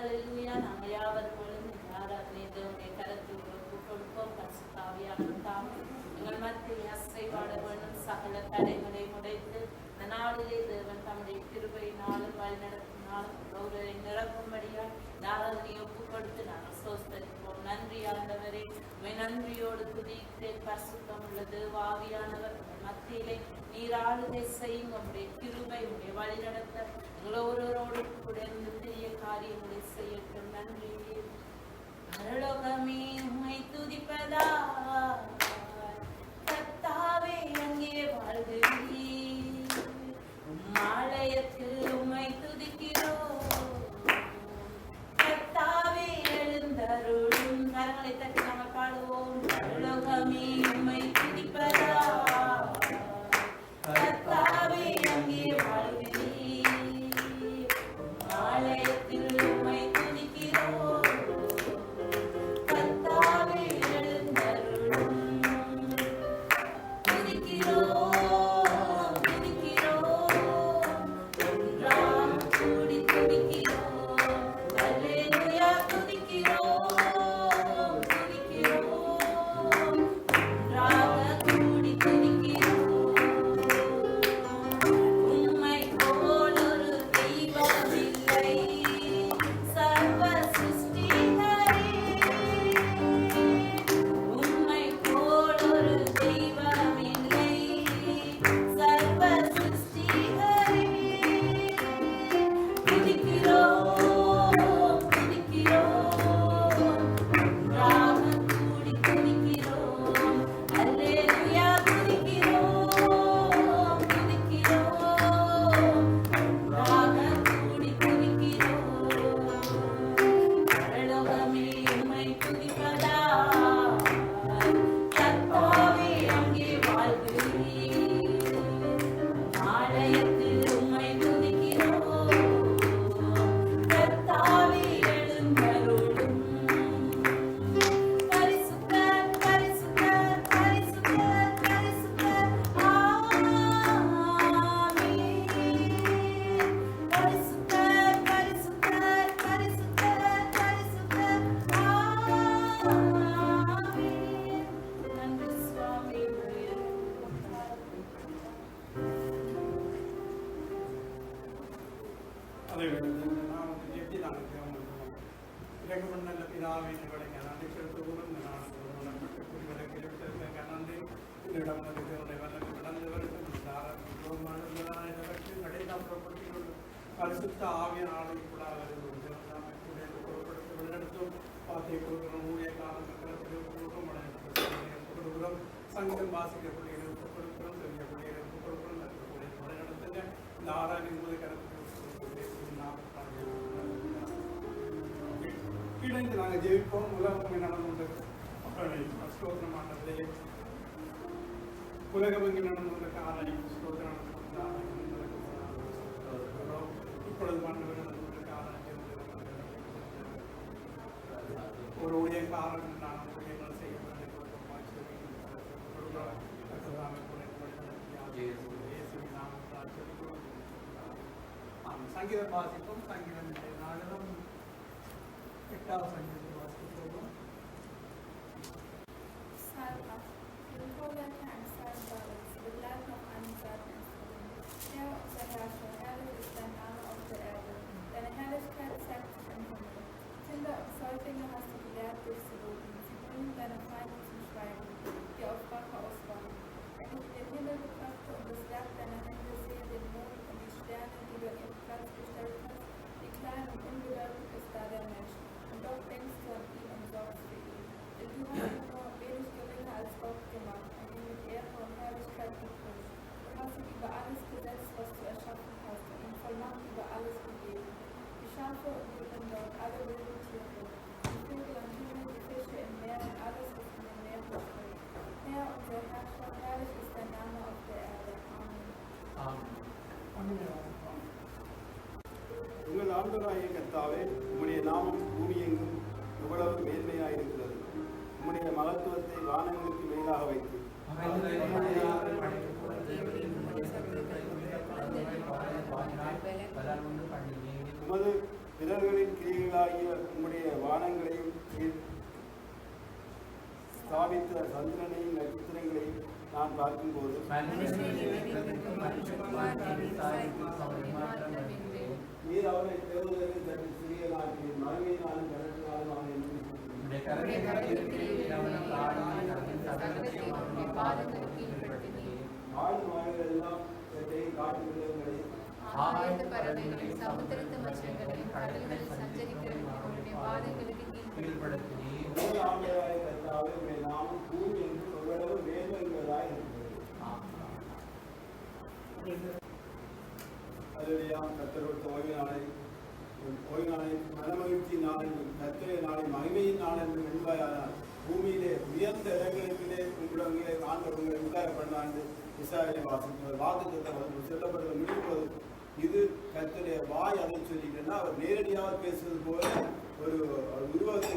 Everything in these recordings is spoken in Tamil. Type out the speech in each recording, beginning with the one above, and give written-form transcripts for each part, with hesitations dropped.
ஹல்லேலூயா. நாங்கள் யாவரும் ஆராதனை தேவனுடைய கரத்தில் ஒப்புக் கொடுப்போம். பரிசுத்த ஆவியானவர் தாமே எங்கள் மத்தியில் அசைவாட வேண்டும். சகல தடைகளை உடைத்து இந்த நாளிலே தேவன் தம்முடைய கிருபையினாலும் வழிநடத்தினாலும் கௌரவை நிரப்பும்படியால் ஆராதனை ஒப்புக் கொடுத்து நாங்கள் சோஸ்தரிப்போம். நன்றி ஆண்டவரே, நன்றியோடு துதித்தேன். பரிசுத்தம் உள்ள தேவாவியானவர் மத்தியிலே நீராளுகை செய்யும். உங்களுடைய கிருபை உங்களுடைய வழிநடத்த ஒருவரோடு கூட இருந்து பெரிய காரியங்களை செய்யட்டும். நன்றி. பரலோகமே உம்மை துதிப்பதா கர்த்தாவே அங்கே வாழ்கிறீர். ஆலயத்தில் உம்மை துதிக்கிறோம் கர்த்தாவே எழுந்தருளும். கரங்களை தட்டி நாங்கள் பாடுவோம். பரலோகமே உம்மை துதிப்பதா கர்த்தாவே அங்கே வாழ்கிறீர். ஆலயத்தில் உம்மை துதிக்கிறோம் கர்த்தாவே எழுந்தருளும். துதிக்கிறோம் ஒன்றாக கூடி துதிக்கிறோம். அல்லேலூயா. துதிக்கிறோம் ஒன்றாக கூடி துதிக்கிறோம். உம்மை போல் ஒரு தெய்வம் இல்லை சர்வ சிருஷ்டிகரே. உம்மை போல் ஒரு தெய்வம் இல்லை சர்வ சிருஷ்டிகரே. துதிக்கிறோம் ஒன்றாக கூடி துதிக்கிறோம். அல்லேலூயா. துதிக்கிறோம் ஒன்றாக கூடி துதிக்கிறோம். பரலோகமே உம்மை துதிப்பதா கர்த்தாவே அங்கே வாழ்கிறீர். ஆலயத்தில் உம்மை துதிக்கிறோம் கர்த்தாவே எழுந்தருளும். பரிசுத்தர் பரிசுத்தர் பரிசுத்தர் பரிசுத்தர் ஆமென். பரிசுத்தர் பரிசுத்தர் பரிசுத்தர் பரிசுத்தர் ஆமென். நன்றி சுவாமி. நல்ல பிதாவை நன்றி செலுத்துவோம். இந்த நாளுக்கு நன்றி. என்னிடம் பரிசுத்த ஆவியின் ஆலயக்கூடாக வழிநடத்தும் பாத்தை கொடுக்கிறோம். ஊழிய காலம் சங்கம் வாசிக்க பிள்ளைகளுக்கு கொடுக்கிறோம். பெரிய பிள்ளைகளுக்கு கொடுக்கிறோம். வழிநடத்துங்க. இந்த ஆராய்ச்சி போது கருத்து இணைந்து நாங்கள் ஜெயிப்போம். உலகமே நடந்து ஸ்தோத்திரமானதே. உலகமெங்கு நடந்து வந்த காலை ஸ்தோத்திரம் இப்பொழுது மாண்டவர் நடந்து வந்த காலை ஒரு ஊழிய காரணம் நான் ஊழியங்கள் செய்ய சங்கீதம் வாசிப்போம். சங்கீதம் நாடகம் 8வது சங்கீதத்தை வாசிப்போம். Deine Herrlichkeit zeigt sich im Himmel. Kinder und Säuglinge hast du gelehrt durch sie loben. Sie bringen deine Feinde zum Schweigen, die auf Rache auswachen. Wenn ich den Himmel betrachte und das Werk deiner Hände sehe, den Mond und die Sterne, die du an ihren Platz gestellt hast, wie klein und unbedeutend ist da der Mensch. Und doch denkst du an ihn und sorgst für ihn. Denn du hast ihn nur wenig geringer als Gott gemacht und ihn mit Ehre und Herrlichkeit geprüft. Du hast ihm über alles gesetzt, was du erschaffen hast, und ihm Vollmacht über alles gegeben. Die Schafe und die Rinder und alle wilden Tiere, die Vögel am Himmel, die Fische im Meer und alles, was in den Meeren schwimmt. Herr, unser Herrscher, herrlich ist dein Name auf der Erde. Amen. உங்கள் ஆண்டவராகிய கர்த்தாவே, உம்முடைய நாமம் பூமியெங்கும் எவ்வளவு மேன்மையாயிருக்கிறது. உம்முடைய மகத்துவத்தை வானங்களுக்கு மேலாக வைத்து உமது பிறர்களின் கிரியைகளாகிய உம்முடைய வானங்களையும் ஸ்தாபித்த சந்திரனையும் நட்சத்திரங்களையும் நான் பார்க்கும்போது நீர் அவரை தேவதற்கு சற்று சிறியனாக்கி மகிமையினாலும் கனத்தினாலும் அவனை ஆடு மாடுகள் எல்லாம் காட்டு மிருகங்களையும் சமுத்திரத்து மச்சங்களையும் கடல்களில் சஞ்சரிக்கிற உங்களுடைய பாதங்களுக்கு கீழ்ப்படுத்தினீர். நாமும் பூமி என்று ஓரளவு மேல்வருவதாய் இருக்கிறது. அதுதான் கர்த்தரோட ஓய்வு நாளை மனமகிழ்ச்சி நாள் என்றும் கர்த்தருடைய நாளை மகிமையின் நாள் என்றும் என்பதானால் பூமியிலே உயர்ந்த இடங்களிலே உங்களுடைய ஆண்டவர்களை உண்டாரப்படலாம் என்று இஸ்ராயேலை வாசிக்கிறது. வாக்குத்தத்தம் சொல்லப்படுவது முடிப்பது இது கர்த்தருடைய வாய் அதை சொல்லிட்டேன்னா அவர் நேரடியாக பேசுவது போல ஒரு உருவத்தை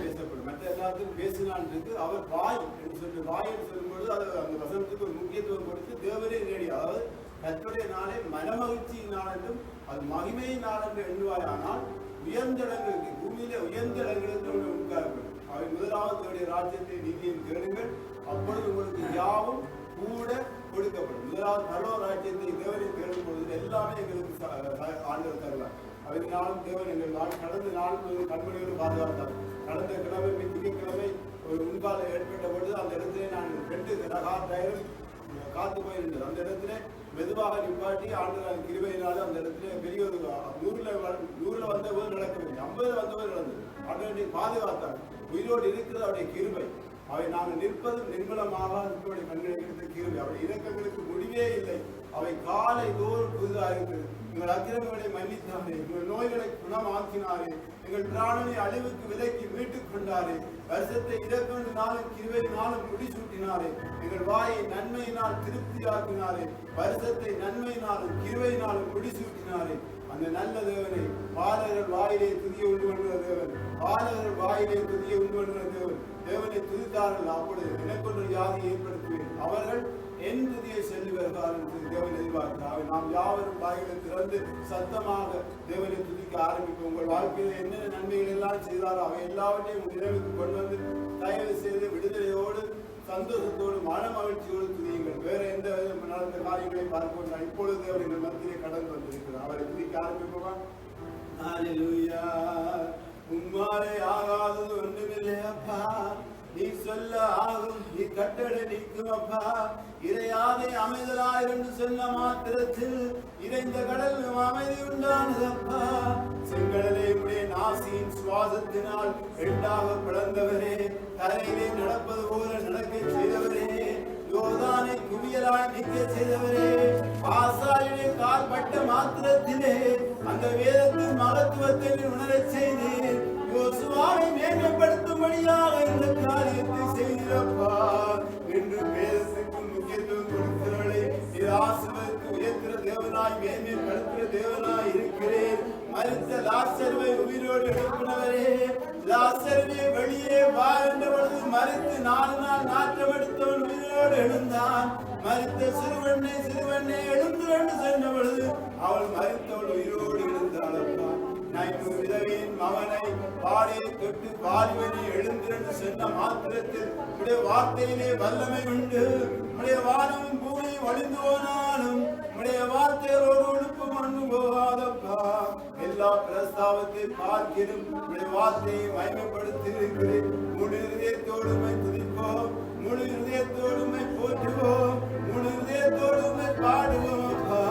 பேசப்படும். மற்ற எல்லாத்துக்கும் பேசினான் இருக்கு அவர் வாய் என்று சொல்லி வாய் என்று சொல்லும்போது அது அந்த வசனத்துக்கு ஒரு முக்கியத்துவம் கொடுத்து தேவரே நேரடி அதாவது கர்த்தருடைய நாளை மனமகிழ்ச்சி நாள் என்றும் அது மகிமையின் நாள் என்று எண்ணுவாயானால் உயர்ந்த இடங்களுக்கு பூமியிலே உயர்ந்த இடங்களுக்கு உட்காரப்படும். அவை முதலாவது தேடிய ராஜ்யத்தை நீதியும் தேடுங்கள் அப்பொழுது உங்களுக்கு யாவும் கூட கொடுக்கப்படும். முதலாவது பரலோ ராஜ்யத்தை தேவனை தேடும் பொழுது எல்லாமே எங்களுக்கு ஆண்டவர் தருவார். அதனாலும் தேவன் எங்கள் கடந்த நாள் கண்மணியோடு பாதுகாத்தார். கடந்த கிழமை திங்கட்கிழமை ஒரு முன்கால ஏற்பட்ட பொழுது அந்த இடத்துல நான் 2 டயரும் காத்து போயிருந்தது. அந்த இடத்துல மெதுவாக நிப்பாட்டி ஆண்டு கிருபையினாலும் அந்த இடத்துல பெரிய ஒரு 100 வந்தபோது நடக்கவில்லை, 50 வந்தபோது நடந்தது. ஆண்டு பாதுகாத்தார். உயிரோடு இருக்கிறது அவருடைய கிருபை. அவை நாங்கள் நிற்பதும் நிர்மலமாக நம்முடைய கண்களை எடுத்த கிருபை. அவருடைய இரக்கங்களுக்கு முடிவே இல்லை. அவை காலை தோறும் புதிதாக இருக்கிறது. எங்கள் அக்கிரமங்களை மன்னித்தாரே, எங்கள் நோய்களை குணமாக்கினாரே, எங்கள் பிராணனை அழிவுக்கு விலைக்கு மீட்டுக் கொண்டாரே, வருஷத்தை இரக்கத்தினாலும் கிருபையினாலும் முடிசூட்டினாரே, எங்கள் வாயை நன்மையினால் திருப்தியாக்கினாரே, வருஷத்தை நன்மையினாலும் கிருபையினாலும் முடிசூட்டினாரே. அந்த நல்ல தேவனை பாலகர்கள் வாயிலே துதிய உண்டு பண்ணுகிற தேவன், பாலகர்கள் வாயிலே துதிய உண்டு பண்ணுகிற தேவன். தேவனை துதித்தார்கள், அப்பொழுது எனக்கொன்று ஜாதியை ஏற்படுத்துவேன், அவர்கள் என் துதியை செல்லி வருகிறார்கள் என்று தேவன் எதிர்பார்க்கிறார். நாம் யாவரும் வாயிலை திறந்து சத்தமாக தேவனை துதிக்க ஆரம்பிக்கும். உங்கள் வாழ்க்கையில் என்னென்ன நன்மைகள் எல்லாம் செய்தாரோ அவை எல்லாவற்றையும் நினைவுக்கு கொண்டு வந்து தயவு செய்து விடுதலையோடு சந்தோஷத்தோடு மன மகிழ்ச்சியோடு துதியுங்கள். வேற எந்த நடந்த காரியங்களையும் பார்ப்போம். இப்பொழுது தேவன் எங்கள் மத்தியிலே கடந்து வந்திருக்கிறார். அவரை துதிக்க ஆரம்பிப்போமா? ஹல்லேலூயா. உம்மாலே ஆகாதது ஒன்றுமில்லை அப்பா, நீ சொல்ல ஆகும், நீ கட்டளை நீக்கும் அப்பா. இறையாதே அமைதலாய் என்று சொன்ன மாத்திரத்தில் இறைந்த கடலிலும் அமைதி உண்டானது அப்பா. செங்கடலை உடைய நாசியின் சுவாசத்தினால் 2ஆக பிளந்தவரே, தரையிலே நடப்பது போல நடக்க செய்தவரே, யோர்தானை குவியலாய் நிற்க செய்தவரே, ஆசாரியனை கால் பட்ட மாத்திரத்திலே அந்த வேதத்தின் மகத்துவத்தை உணரச் செய்து யோசுவாவை மேன்மைப்படுத்தும்படியாக இந்த காரியத்தை செய்தப்பா. என்று வேதத்துக்கு முக்கியத்துவம் கொடுக்கிறவளே, இது ஆசீர்வதித்து உயர்த்துகிற தேவனாய் மேன்மைப்படுத்துகிற தேவனாய் இருக்கிறேன். மரித்த லாசருவை உயிரோடு எழுப்பினவரே, லாசருவை வெளியே வா என்ற பொழுது மரித்து 4 நாள் நாற்றம் எடுத்தவன் உயிரோடு எழுந்தான். மரித்த சிறுவண்ணை எழுந்து என்று சொன்ன பொழுது அவள் மரித்தவள் உயிரோடு எழுந்தாள். விதவியின் மகனை பாடியை தொட்டு பாலிவனை எழுந்து என்று சொன்ன மாத்திரத்தில் உடைய வார்த்தையிலே வல்லமை உண்டு. உடைய வானமும் பூமியும் ஒளிந்து போனாலும் உடைய வார்த்தையோடு ஒழுப்பும் மண்ணு போகாதப்பா. எல்லா பிரஸ்தாவத்தை பார்க்கிறோம் உடைய வார்த்தையை மகிமைப்படுத்தி இருக்கிறேன். முழு இதயத்தோடுமை துதிப்போம், முழு இதயத்தோடுமை போற்றுவோம், முழு இதயத்தோடுமை பாடுவோம் அப்பா.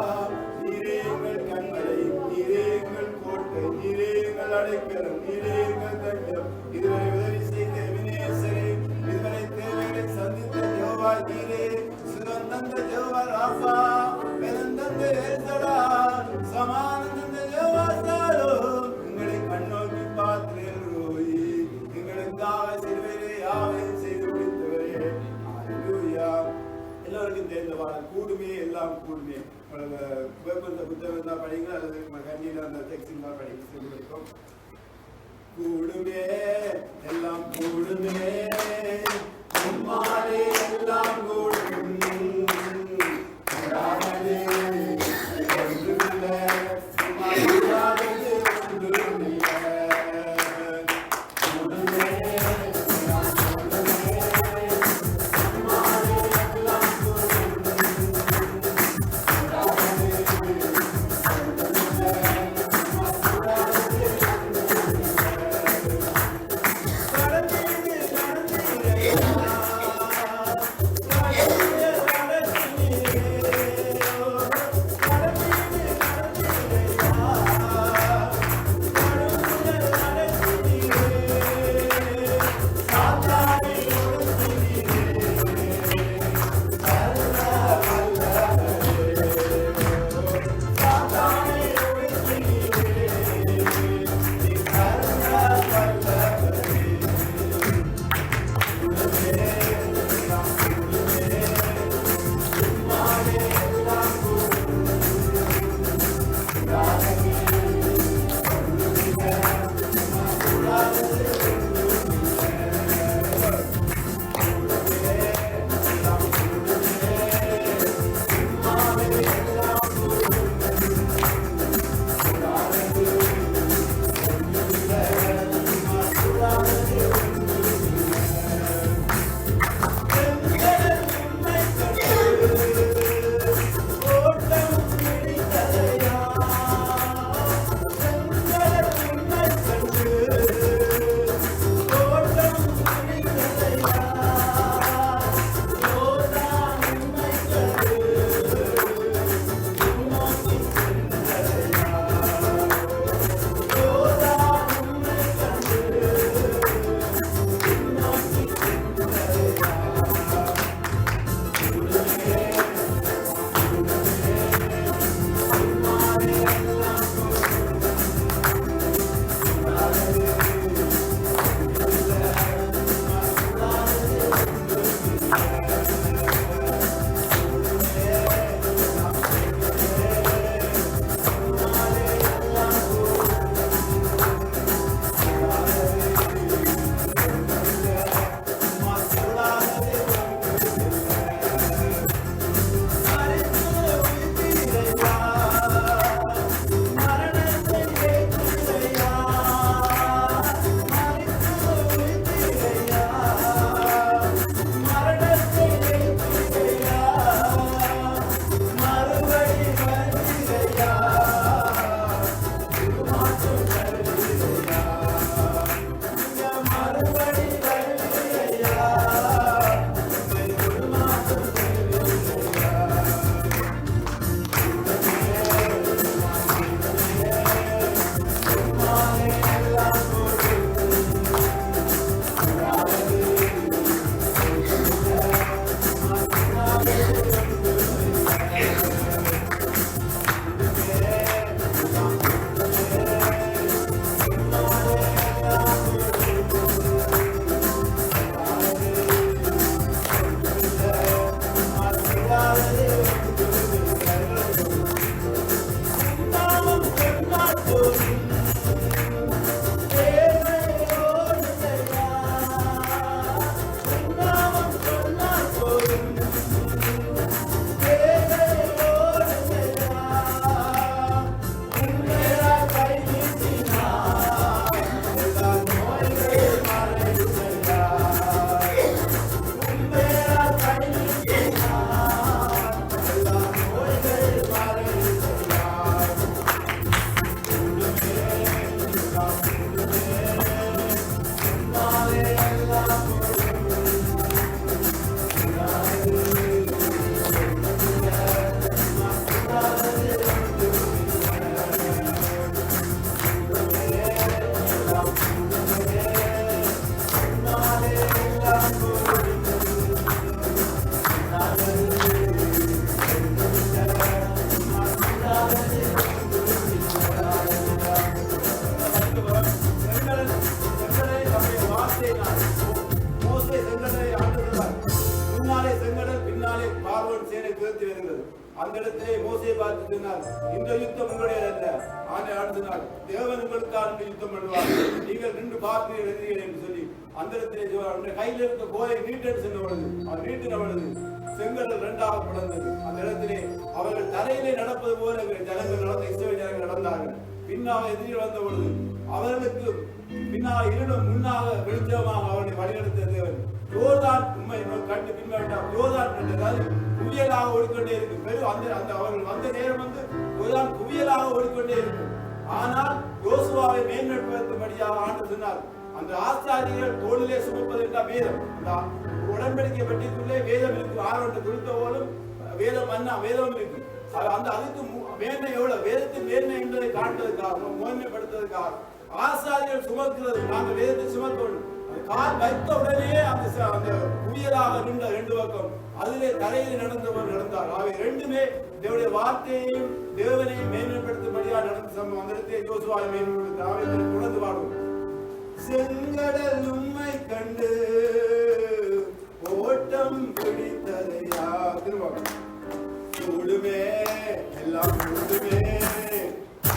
நீரே எங்கள் கண்மலை, நீரே எங்கள் கோட்டை, நீரே எங்கள் அடைக்கலம், நீரே எங்கள் தஞ்சம். இதுவரை உதவி செய்த எபினேசரே, இதுவரை தேவைகளை சந்தித்த யெகோவா நீரே, சுகம் தந்த யெகோவா ராஃபா, பலன் தந்த எல்சடா, சமாதானம் தந்த யெகோவா ஷாலோம். எங்களை கண்ணோக்கி பார்க்கிறோய், எங்களுக்காக சிலுவையிலே யாவையும் செய்து முடித்தவரே. ஹல்லேலூயா. எல்லோருக்கும் தெரிந்தவாட கூடுமே, எல்லாம் கூடுமே. புத்தகம் தான் படிங்க, அல்லது கண்ணியில் அந்த டெக்ஸ்டிங் தான் படிக்கும். கூடுமே, எல்லாம் கூடுமே, உம்மாலே எல்லாம் கூடும். ஒன்றுமில்லை, உம்மாலே ஒன்றுமில்லை. அந்த இடத்திலே மோசே பார்த்து சொன்னார், இந்த யுத்தம் உங்களுடைய அல்ல, ஆண்டு தேவன் உங்களுக்காக யுத்தம் பண்ணுவார், நீங்கள் நின்று பார்க்கிறீர்கள் எதிரிகள் என்று சொல்லி அந்த இடத்திலே கையில் இருந்த கோலை நீட்டென்று சென்ற பொழுது அவர் நீட்டின பொழுது செங்கடல் இரண்டாக பிளந்தது. அந்த இடத்திலே அவர்கள் தரையிலே நடப்பது போல ஜனங்கள் நடந்த இஸ்ரவேல் ஜனங்கள் நடந்தார்கள். பின்னாக எதிரில் வந்த பொழுது அவர்களுக்கு பின்னாக இருளும் முன்னாக வெளிச்சமாக அவர்களை வழிநடத்த தேவன் யோர்தான் உண்மை கண்டு பின்வாட்டார். யோர்தான் கண்டதால் குவியலாக ஓடிக்கொண்டே இருக்கு. பெரும் அந்த அவர்கள் வந்த நேரம் யோர்தான் குவியலாக ஓடிக்கொண்டே இருக்கு. ஆனால் யோசுவாவை மேம்படுத்தும்படியாக ஆண்டு சொன்னார், அந்த ஆசாரியர்கள் தோளிலே சுமப்பது என்றால் வேதம். அந்த உடன்படிக்கை பெட்டிக்குள்ளே வேதம் இருக்கு. ஆரோட்டு குறித்த போலும் வேதம் வேதம் இருக்கு. அந்த அதுக்கு மேன்மை எவ்வளவு வேதத்தின் மேன்மை என்பதை காட்டுவதற்காக மேன்மைப்படுத்துவதற்காக ஆசாரியர்கள் சுமக்கிறது. நாங்கள் வேதத்தை சுமத்தோம். கால் வைத்த உடனே அந்த புயலாக நின்ற ரெண்டு பக்கம் அதிலே தரையில் நடந்தவர் நடந்தார். அவை ரெண்டுமே தேவனுடைய வார்த்தையையும் தேவனையும் மேன்மைப்படுத்தும்படியாக நடந்த சம்பவம். அந்த இடத்தை யோசுவாவை மேன்மைப்படுத்த அவை தொடர்ந்து பாடுவோம். செங்கடல் உம்மை கண்டு ஓட்டம் பிடித்ததையா திரும்ப கூடுமே எல்லாம் கூடுமே எல்லாம்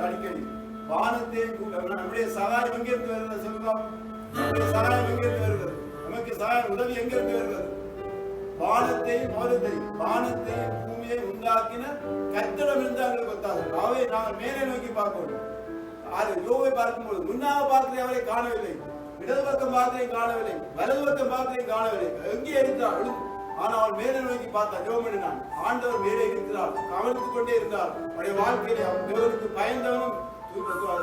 அடிக்கடி வானத்தை நம்முடைய சகாயம் எங்கிருந்து வருகிறது சொல்லுவோம். நம்முடைய சகாயம் எங்கிருந்து வருகிறது? நமக்கு சகாயம் உதவி எங்கிருந்து வருகிறது? வானத்தையும் வானத்தையும் பூமியை உண்டாக்கின கர்த்தரிடம் இருந்து அவங்களுக்கு ஒத்தாது. அவை நாங்கள் மேலே நோக்கி பார்க்கணும். யோவை பார்க்கும்போது முன்னாக பார்க்கிறேன் அவரை காணவில்லை, இடது பக்கம் பார்க்கிறேன் காணவில்லை, வலது பக்கம் பார்க்கிறேன் காணவில்லை. எங்கே இருக்கிறார்? ஆனால் அவன் மேலே நோக்கி பார்த்தார். ஜெபம் ஆண்டவர் மேலே இருக்கிறார், கவனித்துக் கொண்டே இருந்தார். அவருடைய வாழ்க்கையிலே அவன் தேவனுக்கு பயந்தவனும்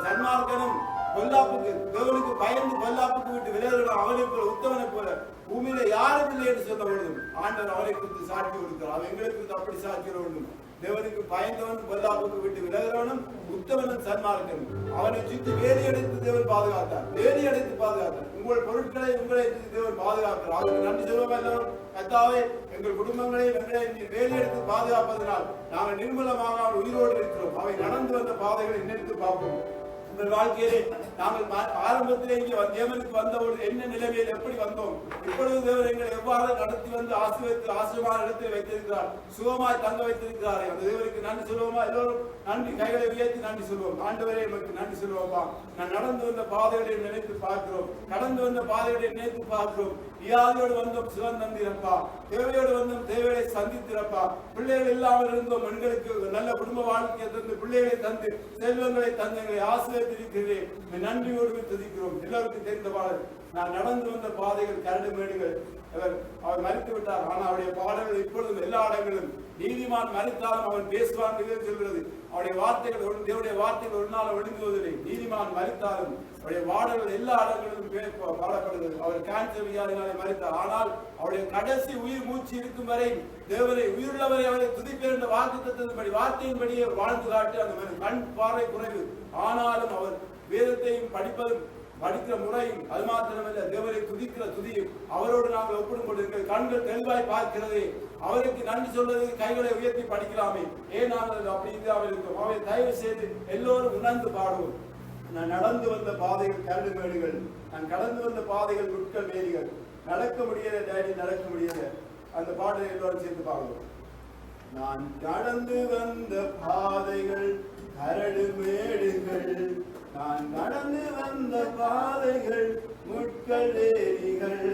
சன்மார்க்கனும் பொல்லாப்புக்கு தேவனுக்கு பயந்து பொல்லாப்புக்கு விட்டு விலகுகிறான். அவனை போல உத்தவனை போல பூமியில யாரும் இல்லை என்று சொல்ல வேண்டும். ஆண்டவர் அவனை குறித்து சாட்சி கொடுக்கிறார். அவன் எங்களை குறித்து அப்படி சாட்சி வேண்டும். தேவனுக்கு பயந்தவனும் பொல்லாப்புக்கு விட்டு விலகிறவனும் உத்தவனும் சன்மார்க்கனும். அவனை சுற்றி வேலி அடைத்து தேவன் பாதுகாத்தார். வேலி அடைத்து பாதுகாத்தார். உங்கள் பொருட்களை உங்களை தேவன் பாதுகாக்கிறார். அவருக்கு நன்றி சொல்லுவோம் எல்லாரும். கர்த்தாவே, எங்கள் குடும்பங்களை எங்களை வேலி எடுத்து பாதுகாப்பதனால் நாங்கள் நிர்மலமாக உயிரோடு இருக்கிறோம். அவை நடந்து வந்த பாதைகளை நினைத்து பார்ப்போம். உங்கள் வாழ்க்கையிலே நாங்கள் ஆரம்பத்திலே இங்கே தேவனுக்கு வந்தபோது என்ன நிலைமையில் எப்படி வந்தோம், இப்பொழுது தேவன் எங்களை எவ்வாறு நடத்தி வந்து ஆசீர்வதித்து ஆசிரியமான இடத்தில் வைத்திருக்கிறார், சுகமாய் தங்க வைத்திருக்கிறார். அந்த தேவனுக்கு நன்றி சொல்லுவோமா? எல்லோரும் நன்றி கைகளை உயர்த்தி நன்றி சொல்லுவோம். ஆண்டவரே எங்களுக்கு நன்றி சொல்லுவோமா? நான் நடந்து வந்த பாதைகளை நினைத்து பார்க்கிறோம், கடந்து வந்த பாதைகளை நினைத்து பார்க்கிறோம். வியாதியோடு வந்தோம், சுகம் தந்திரப்பா. தேவையோடு வந்தோம், தேவையை சந்தித்திரப்பா. பிள்ளைகள் இல்லாமல் இருந்தோம், எங்களுக்கு நல்ல குடும்ப வாழ்க்கையை தந்து பிள்ளைகளை தந்து செல்வங்களை தந்து எங்களை ஆசிரியத்திருக்கிறேன். நன்றியோடு துதிக்கிறோம். எல்லோருக்கும் தெரிந்த பாடல். நான் நடந்து வந்த பாதைகள் கரடு மேடுகள். அவர் மறித்து விட்டார், ஆனால் அவருடைய பாடல்கள் இப்பொழுதும் எல்லா இடங்களிலும் நீதிமான் மறித்தாலும் அவன் பேசுவான் சொல்கிறது. அவருடைய வார்த்தைகள் தேவனுடைய வார்த்தைகள் ஒரு நாள் ஒழுங்குவதில்லை. நீதிமான் மறித்தாலும் அவருடைய பாடல்கள் எல்லா இடங்களிலும் பாடப்படுகிறது. அவர் கேன்சர் வியாதினாலே மறித்தார், ஆனால் அவருடைய கடைசி உயிர் மூச்சு இருக்கும் வரை தேவனை உயிருள்ளவரை அவரை துதிப்பேர் என்ற வாக்குத்தத்தின்படி வார்த்தையின்படியே வாழ்ந்து காட்டு. அந்த கண் பார்வை குறைவு, ஆனாலும் அவர் வேதத்தையும் படிக்கிற முறையும் அது மாத்திரமல்ல தேவரை துதிக்கிற துதியும் அவரோடு நாங்கள் ஒப்பிடும்போது எங்கள் கண்கள் தெளிவாய் பார்க்கிறதே. அவருக்கு நன்றி சொல்வது கைகளை உயர்த்தி படிக்கலாமே, ஏன் நாங்கள் அப்படி இல்லாமல் இருக்கோம். அவை தயவு செய்து எல்லோரும் உணர்ந்து பாடுவோம். நான் நடந்து வந்த பாதைகள் கரடு மேடுகள், நான் கடந்து வந்த பாதைகள் முட்கள் வேலிகள். நடக்க முடியல டேடி, நடக்க முடியல. அந்த பாடலை எல்லோரும் சேர்ந்து பாடுவோம். நான் கடந்து வந்த பாதைகள் கரடு மேடுகள், நான் நடந்து வந்த பாதைகள் முட்கள் ஏரிகள்,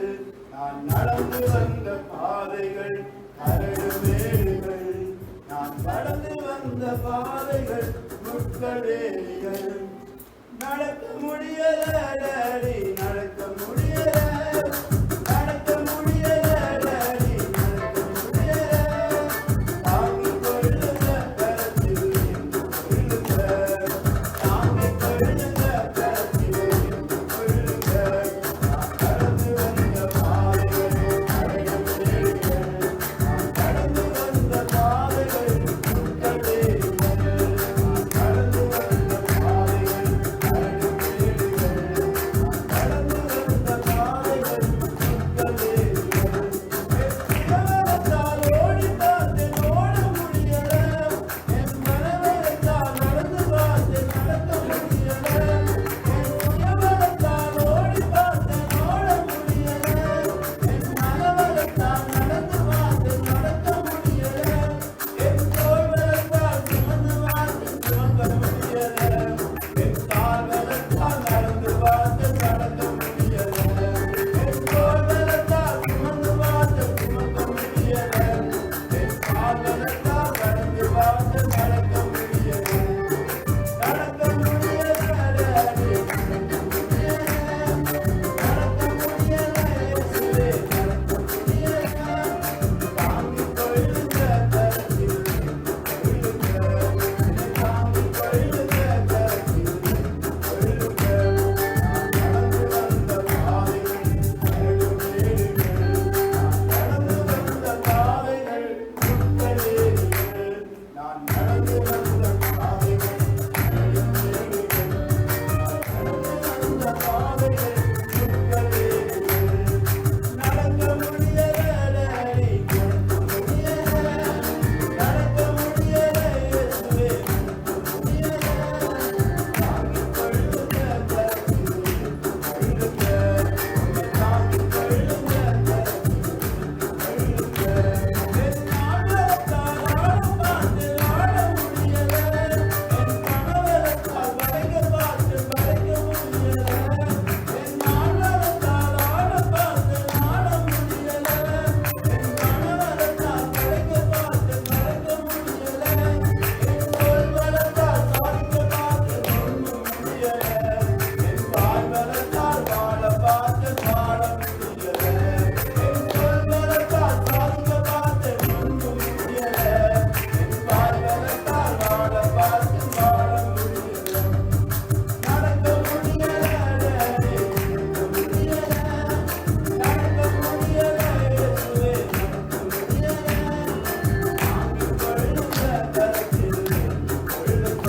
நான் நடந்து வந்த பாதைகள் கரடு மேடுகள், நான் கடந்து வந்த பாதைகள் முட்கள் ஏரிகள், நடக்க முடியலடி நடக்க முடியல, நடக்க முடியலடி நடக்க முடியல, தாங்கிக் கொள்ளுங்க கரத்தில் என்று கொள்ளுங்க, தாங்கிக் கொள்ளுங்க கரத்தில் என்று கொள்ளுங்க. நான் கடந்து வந்த பாதைகள் கரடு மேடுகள், நான் கடந்து வந்த பாதைகள் முட்கள் ஏரிகள், நான் கடந்து வந்த பாதைகள் கரடு மேடுகள், நான் கடந்து வந்த பாதைகள் முட்கள் ஏரிகள். என் மனவரத்தால் ஓடி பார்த்தேன் ஓட முடியல, என் மனவரத்தால் நடந்து பார்த்தேன் நடக்க முடியல, என் சுயவரத்தால் ஓடி பார்த்தேன் ஓட முடியல, என் மனவரத்தால் நடந்து பார்த்தேன் நடக்க முடியல, என் தோள்வரத்தால் சுமந்து பார்த்தேன் சுமக்க முடியல, என் கால்வரத்தால் நடந்து பார்த்தேன் நடக்க முடியல, என் தோள்வரத்தால் சுமந்து பார்த்தேன் சுமக்க முடியல, என் கால்வரத்தால் நடந்து பார்த்தேன் நடக்க முடியல, நடக்க முடியல நடக்க முடியல, நடக்க முடியல இயேசுவே நடக்க முடியல, தாங்கிக் கொள்ளுங்க கரத்தில் என்று கொள்ளுங்க, என்னை தாங்கிக் கொள்ளுங்க கரத்தில் என்று கொள்ளுங்க. நான் கடந்து வந்த பாதைகள் கரடு மேடுகள், நான் கடந்து வந்த பாதைகள் முட்கள் ஏரிகள், நான் நடந்து வந்த பாதைகள் கரடு மேடுகள், நான் கடந்து வந்த பாதைகள் முட்கள் ஏரிகள், நடக்க முடியலடி நடக்க முடியல, நடக்க முடியல இயேசுவே நடக்க முடியல, தாங்கிக் கொள்ளுங்க கரத்தில் என்று கொள்ளுங்க, என்னை தாங்கிக் கொள்ளுங்க கரத்தில் என்று கொள்ளுங்க. என் ஆண்டவத்தால் ஆட பார்த்தேன் ஆட முடியல, என் கணவரத்தால் படைக்க பார்த்தேன் படைக்க முடியல, என் ஆண்டவத்தால் ஆட பார்த்தேன் ஆட முடியல, என் கணவரத்தால் படைக்க பார்த்தேன் படைக்க முடியல, என் தோள்வரத்தால் சாதிக்க பார்த்தேன் ஒன்றும் முடியல, என் வாழ்வரத்தால் வாழ பார்த்தேன் வாழ முடியல, என் தோள்வரத்தால் சாதிக்க பார்த்தேன் ஒன்றும் முடியல, என் வாழ்வரத்தால் வாழ பார்த்தேன் வாழ முடியல, நடக்க முடியல நடக்க முடியல, நடக்க முடியல இயேசுவே நடக்க முடியல, தாங்கிக் கொள்ளுங்க கரத்தில் என்று கொள்ளுங்க,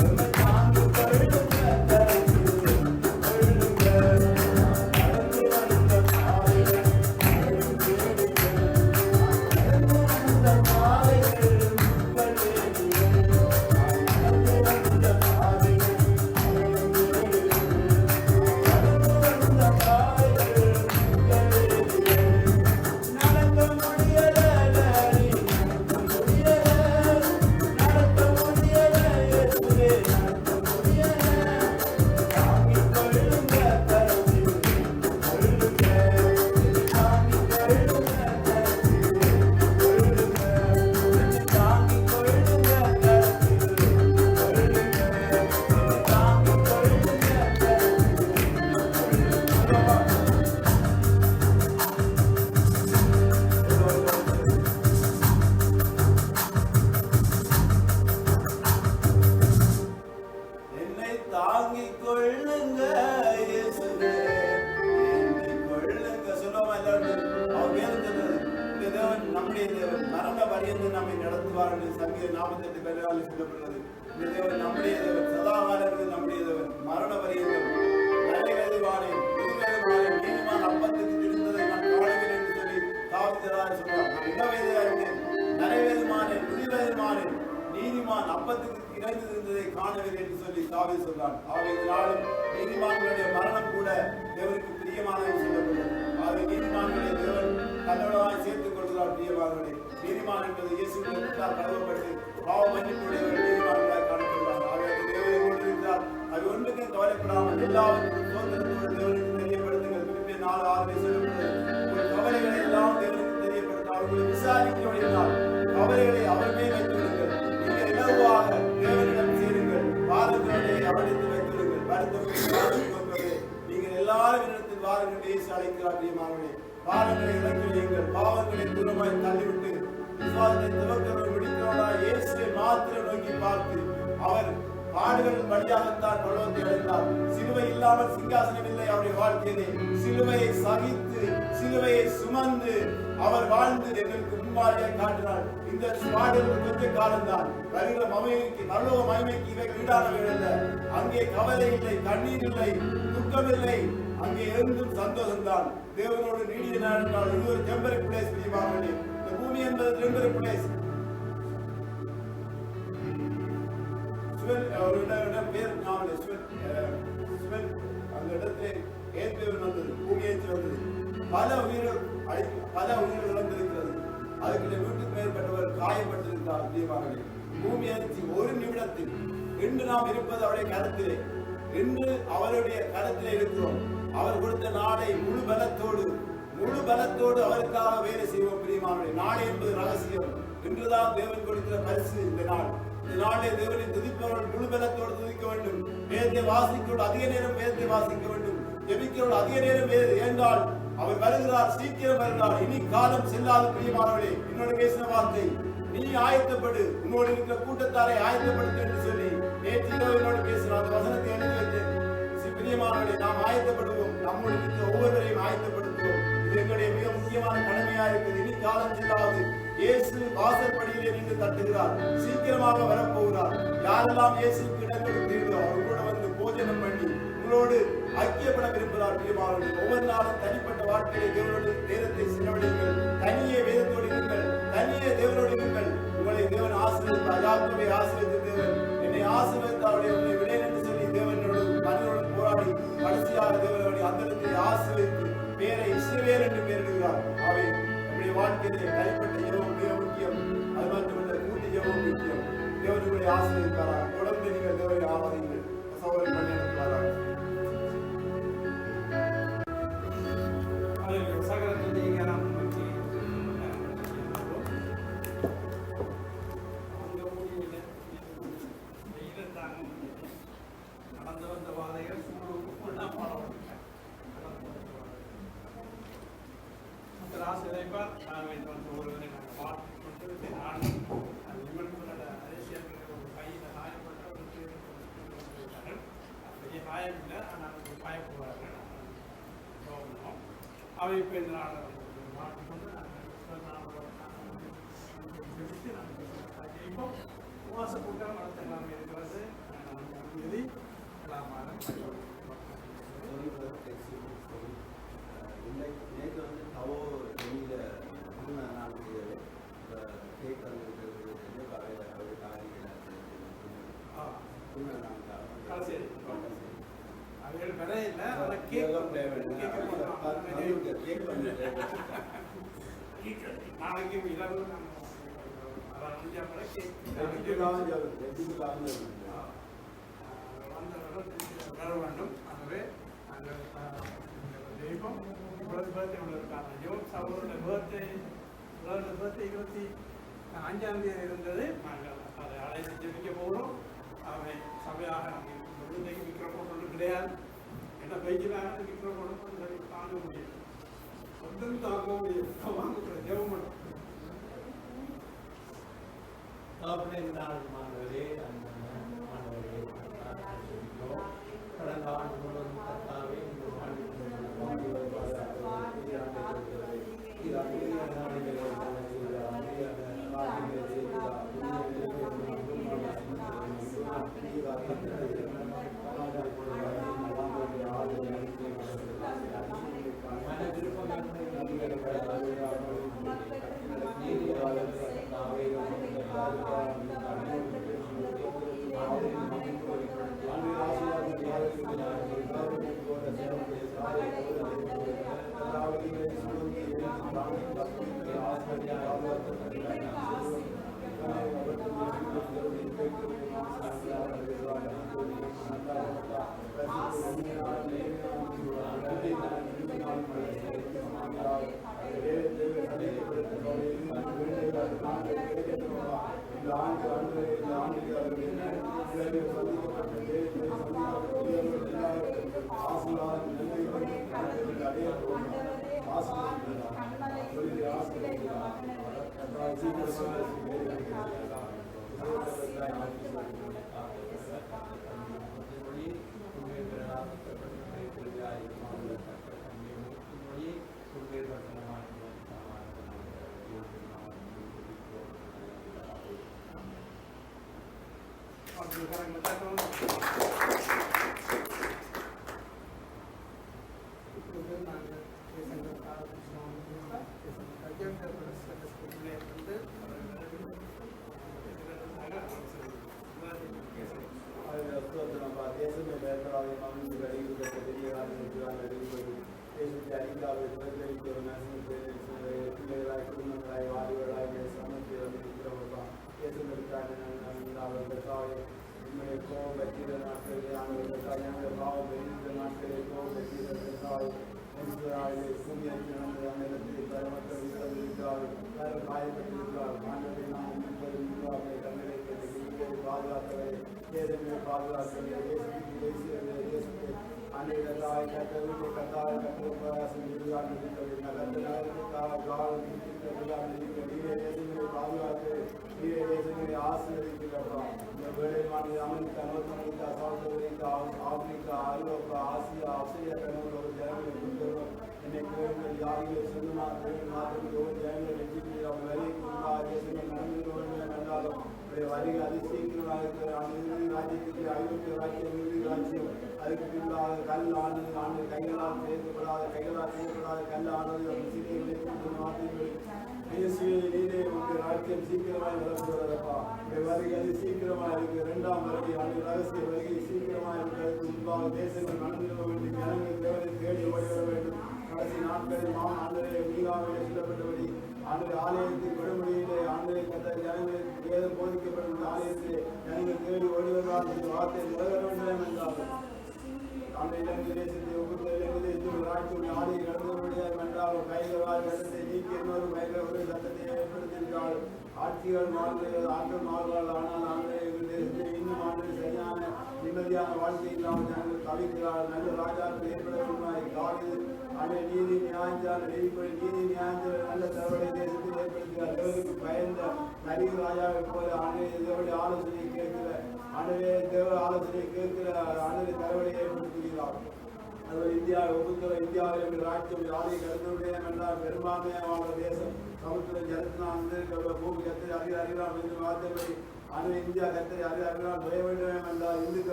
என்னை தாங்கிக் கொள்ளுங்க கரத்தில் என்று கொள்ளுங்க. நான் கடந்து வந்த பாதைகள் கரடு மேடுகள், நான் கடந்து வந்த பாதைகள் முட்கள் ஏரிகள், நான் கடந்து வந்த பாதைகள் கரடு மேடுகள், நான் கடந்து வந்த பாதைகள் முட்கள் ஏரிகள், நடக்க முடியலடி நடக்க முடியல, நடக்க முடியல இயேசுவே நடக்க முடியல, தாங்கிக் கொள்ளுங்க கரத்தில் என்று கொள்ளுங்க, என்னை தாங்கிக் கொள்ளுங்க கரத்தில் என்று கொள்ளுங்க, என்னை தாங்கிக் கொள்ளுங்க கரத்தில் என்று கொள்ளுங்க, என்னை தாங்கிக் கொள்ளுங்க என்னை தாங்கிக் கொள்ளுங்க இயேசுவே என்னை கொள்ளுங்க. சொல்லுவோமா எல்லாரும்? அவர் வேதம் சொல்றது, இந்த தேவன் நம்முடைய தேவன் மரண பரியந்தம் நம்மை நடத்துவார் என்று சங்கீதம் 48 பதினாலில் சொல்லப்படுகிறது. இந்த தேவன் நம்முடைய தேவன் சதா காலங்களில் நம்முடைய தேவன் மரண பரியந்தம் நரைவெதிவானேன் முதுவெதிவானேன் நீதிமான் அப்பத்துக்கு திருந்ததை நான் காணவில்லை என்று சொல்லி தாவீதுராஜா சொல்றார். நான் இளவயதாக இருந்தேன், நரைவெதிவானேன் முதுவெதிவானேன் நீதிமான் அப்பத்துக்கு இணைந்திருந்ததை காணவில்லை என்று சொல்லி தாவீது சொல்றான். இதனாலும் நீதிமான்களுடைய மரணம் கூட தேவனுக்கு பிரியமானது சொல்லப்பட்டது. நீதிமான்களை தேவன் தன்னோடவாய் சேர்த்துக் கொள்கிறார். அழைக்கிறார் பிரியமானவர்களே. நீதிமான் என்பது இயேசு கிறிஸ்துவால் கழுவப்பட்டு பாவ மன்னிப்புடையவர் நீதிமான்களாய் காணப்படுகிறார். ஆகவே தேவனை கொண்டிருக்கிறார். அது ஒன்றுக்கும் கவலைப்படாமல் எல்லாவற்றையும் சுதந்திரத்தோடு தேவனுக்கு தெரியப்படுத்துங்கள். பிலிப்பியர் 4:6 சொல்லப்படுகிறது. உங்கள் கவலைகளை எல்லாம் தேவனுக்கு தெரியப்படுத்த அவர்களை விசாரிக்கிறவர்கள் கவலைகளை அவர் மேல் வைத்து விடுங்கள். நீங்கள் இலகுவாக தேவனிடம் சேருங்கள். பாரங்களை அவரிடத்தில் வைத்து விடுங்கள். வருத்தப்பட்டு நீங்கள் எல்லாரும் இடத்தில் வாருங்கள். இயேசு அழைக்கிறார் பிரியமானவர்களே. பாவங்களை இறக்கி வையுங்கள். பாவங்களை தூரமாய் தள்ளிவிட்டு விசுவாசத்தை துவக்கிறவர் முடிக்கிறவராய் இயேசுவை மாத்திரம் நோக்கி பார்த்து அவர் பாடுகள் வழியாகத்தான் பரலோகத்தை அடைந்தார். சிலுவை இல்லாமல் சிங்காசனம் இல்லை அவருடைய வாழ்க்கையிலே. சிலுவையை சகித்து சிலுவையை சுமந்து அவர் வாழ்ந்து எங்களுக்கு முன்மாதிரியாக காட்டினார். இந்த பாடுகள் கொஞ்ச காலம்தான். வருகிற மகிமைக்கு பரலோக மகிமைக்கு இவைகள் ஈடானவைகள் அல்ல. அங்கே கவலை இல்லை, கண்ணீர் இல்லை, துக்கம் இல்லை. அங்கே இருந்தும் சந்தோஷம்தான். தேவனோடு நீடிய நாள் என்றால் இது ஒரு டெம்பரரி பிளேஸ். பிரியமானவர்களே, இந்த பூமி என்பது டெம்பரரி பிளேஸ். பேர் அந்த இடத்திலே ஏற்பேவன் வந்தது, பூமி ஏற்றி வந்தது. பல உயிர்கள் இழந்திருக்கிறது. அதுக்கு வீட்டுக்கு மேற்பட்டவர் காயப்பட்டிருந்தார். தீபாவளி பூமி ஏற்றி ஒரு நிமிடத்தில் இன்று நாம் இருப்பது அவருடைய கருத்திலே. இன்று அவருடைய கருத்திலே இருக்கிறோம். அவர் கொடுத்த நாளை முழு பலத்தோடு அவருக்காக வேலை செய்வோம். பிரியமானவர்களே, நாளை என்பது ரகசியம். இன்றுதான் தேவன் கொடுக்கிற பரிசு இந்த நாள். இந்த நாளை தேவனை துதிப்பவர்கள் முழு பலத்தோடு துதிக்க வேண்டும். வேதத்தை வாசிக்கிறோடு அதிக நேரம் வேதத்தை வாசிக்க வேண்டும். ஜெபிக்கிறோடு அதிக நேரம் வேறு. ஏனென்றால் அவர் வருகிறார், சீக்கிரம் வருகிறார். இனி காலம் செல்லாத. பிரியமானவர்களே, என்னோட பேசின வார்த்தை, நீ ஆயத்தப்படு, உன்னோடு இருக்கிற கூட்டத்தாரை ஆயத்தப்படுத்து என்று சொல்லி நேற்று இரவு என்னோடு பேசினார். அந்த வசனத்தை எழுதி வைத்தேன். பிரியமானவர்களே, நாம் ஆயத்தப்படுவோம். நம்மோடு இருக்கிற ஒவ்வொருவரையும் ஆயத்தப்படுத்துவோம். இது எங்களுடைய மிக முக்கியமான கடமையா இருக்குது. இனி காலம் செல்லாது. இயேசு வாசற்படியிலே நின்று தட்டுகிறார். சீக்கிரமாக வரப்போகிறார். யாரெல்லாம் இயேசுக்கு இடம் கொடுத்தீர்களோ அவர் கூட வந்து போஜனம் பண்ணி உங்களோடு ஐக்கியப்பட விரும்புகிறார். பிரியமானவர்களே, ஒவ்வொரு நாளும் தனிப்பட்ட வாழ்க்கையை தேவனோடு நேரத்தை செலவழிங்கள். தனியே வேதத்தோடு இருங்கள். தனியே தேவனோடு இருங்கள். உங்களை தேவன் ஆசீர்வதித்தார். யாக்கோபை ஆசீர்வதித்த தேவன் என்னை ஆசீர்வதித்தாருடைய உன்னை விடேன் என்று சொல்லி தேவனோடு மனிதனோடு போராடி கடைசியாக தேவனுடைய அந்தரத்தை ஆசீர்வதித்து பேரை இஸ்ரவேல் என்று பெயரிடுகிறார். அவை நம்முடைய வாழ்க்கையிலே கைப்பட்ட ஜெபம் மிக முக்கியம். அது மட்டுமல்ல, கூட்டு ஜெபம் முக்கியம். தேவனுடைய ஆசீர்வதித்தாரார். தொடர்ந்து நீங்கள் தேவனை ஆராதிங்கள். சகோதரன் பண்ணி அனுப்புவாராக. அவை இப்போ இந்த நாள் இப்போ உபவாச கூட்டம் நடத்தலாம் இருக்கிறது. இறுதி நேற்று வந்து தவோ வெளியில் நான் செய்யலை. கேக் வந்து அவைகள் விலை இல்லை. நாளைக்கு இரவு வர வேண்டும். ஆகவே நாங்கள் தெய்வம் இவ்வளவு பேர்த்தை உள்ளதற்கான ஜெபம் சகோதரருடைய பேர்த்தை 25ஆம் தேதி இருந்தது. நாங்கள் அதை அழைத்து ஜெபிக்க போகிறோம். அவை சபையாக நாங்கள் இன்னைக்கு மிக்ரோஃபோன் ஒன்றும் கிடையாது. ஏன்னா பைக்கிலாக மிக்ரோஃபோன் ஒன்று தாங்க முடியும், சொந்தம் தாங்க முடியும். வாங்க ஜெபம் பண்ணுறோம். மாணவரே கடந்த ஆண்டு முழுவதும் கர்த்தாவே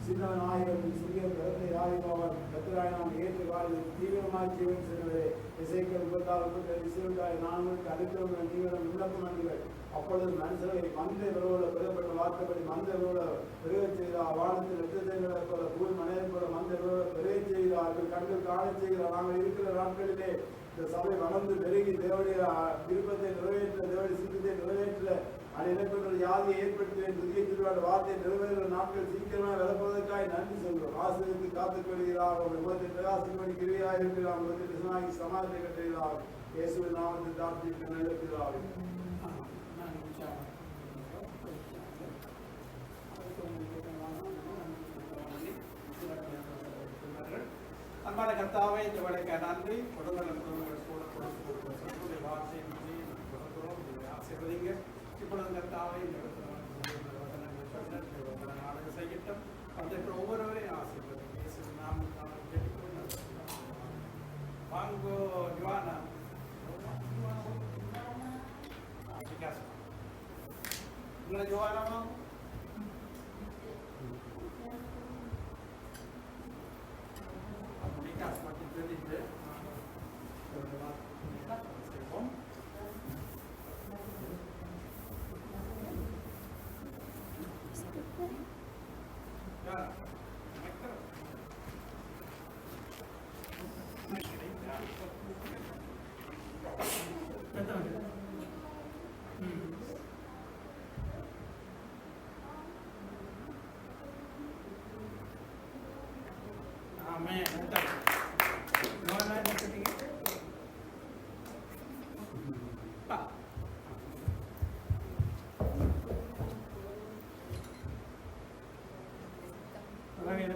சின்னநாயகன் சிறிய பிறந்த யாரிப்பவர் கத்திராய் நாம் ஏற்று வாழ்ந்து தீவிரமாய் ஜீவன் செல்வதே இசைக்கள் 36 இசைவுண்டாய் 4 அடுத்தவர்கள் நீங்கள் விண்ணப்பம் நன்றிகள் அப்பொழுது மனுஷரை மந்த விரோட பெறப்பட்ட வார்த்தைப்படி மந்த விரோட பெருகச் செய்தார் வானத்தில் நட்சத்திரங்களை போல பூமி மனையை போல மந்த விரோட பெருகச் செய்கிறார்கள் கண்கள் காணச் செய்கிறார் நாங்கள் இருக்கிற நாட்களிலே இந்த சபை வளர்ந்து பெருகி தேவடைய விருப்பத்தை நிறைவேற்ற தேவடைய சித்தத்தை நிறைவேற்ற அது இணைப்புகள் யாதியை ஏற்படுத்துவேன் புதிய திருவாடு வார்த்தை நிறைவேறுகிற நாட்கள் சீக்கிரமாக விளப்பதற்காக நன்றி சொல்கிறோம் ஆசிரியத்து காத்துக் கொள்கிறார் விபத்தை பிரகாசிப்படி கிரியாக இருக்கிறார் விபத்தை கிருஷ்ணாகி சமாதத்தை கட்டுகிறார் இயேசுவின் நாமத்தில் தாழ்த்தி நிலைக்கிறார் அன்பான கர்த்தாவே இந்த வேலைக்கு நன்றி உடல்நலம் கூட வார்த்தையை ஆசைப்பதீங்க இப்பொழுது கர்த்தாவே இந்த நாடக செய்யட்டும் அதற்கு ஒவ்வொருவரையும் ஆசைப்பதீங்க நாம் வாங்கோ ஜுவானா உங்களை ஜுவானாமா Amen.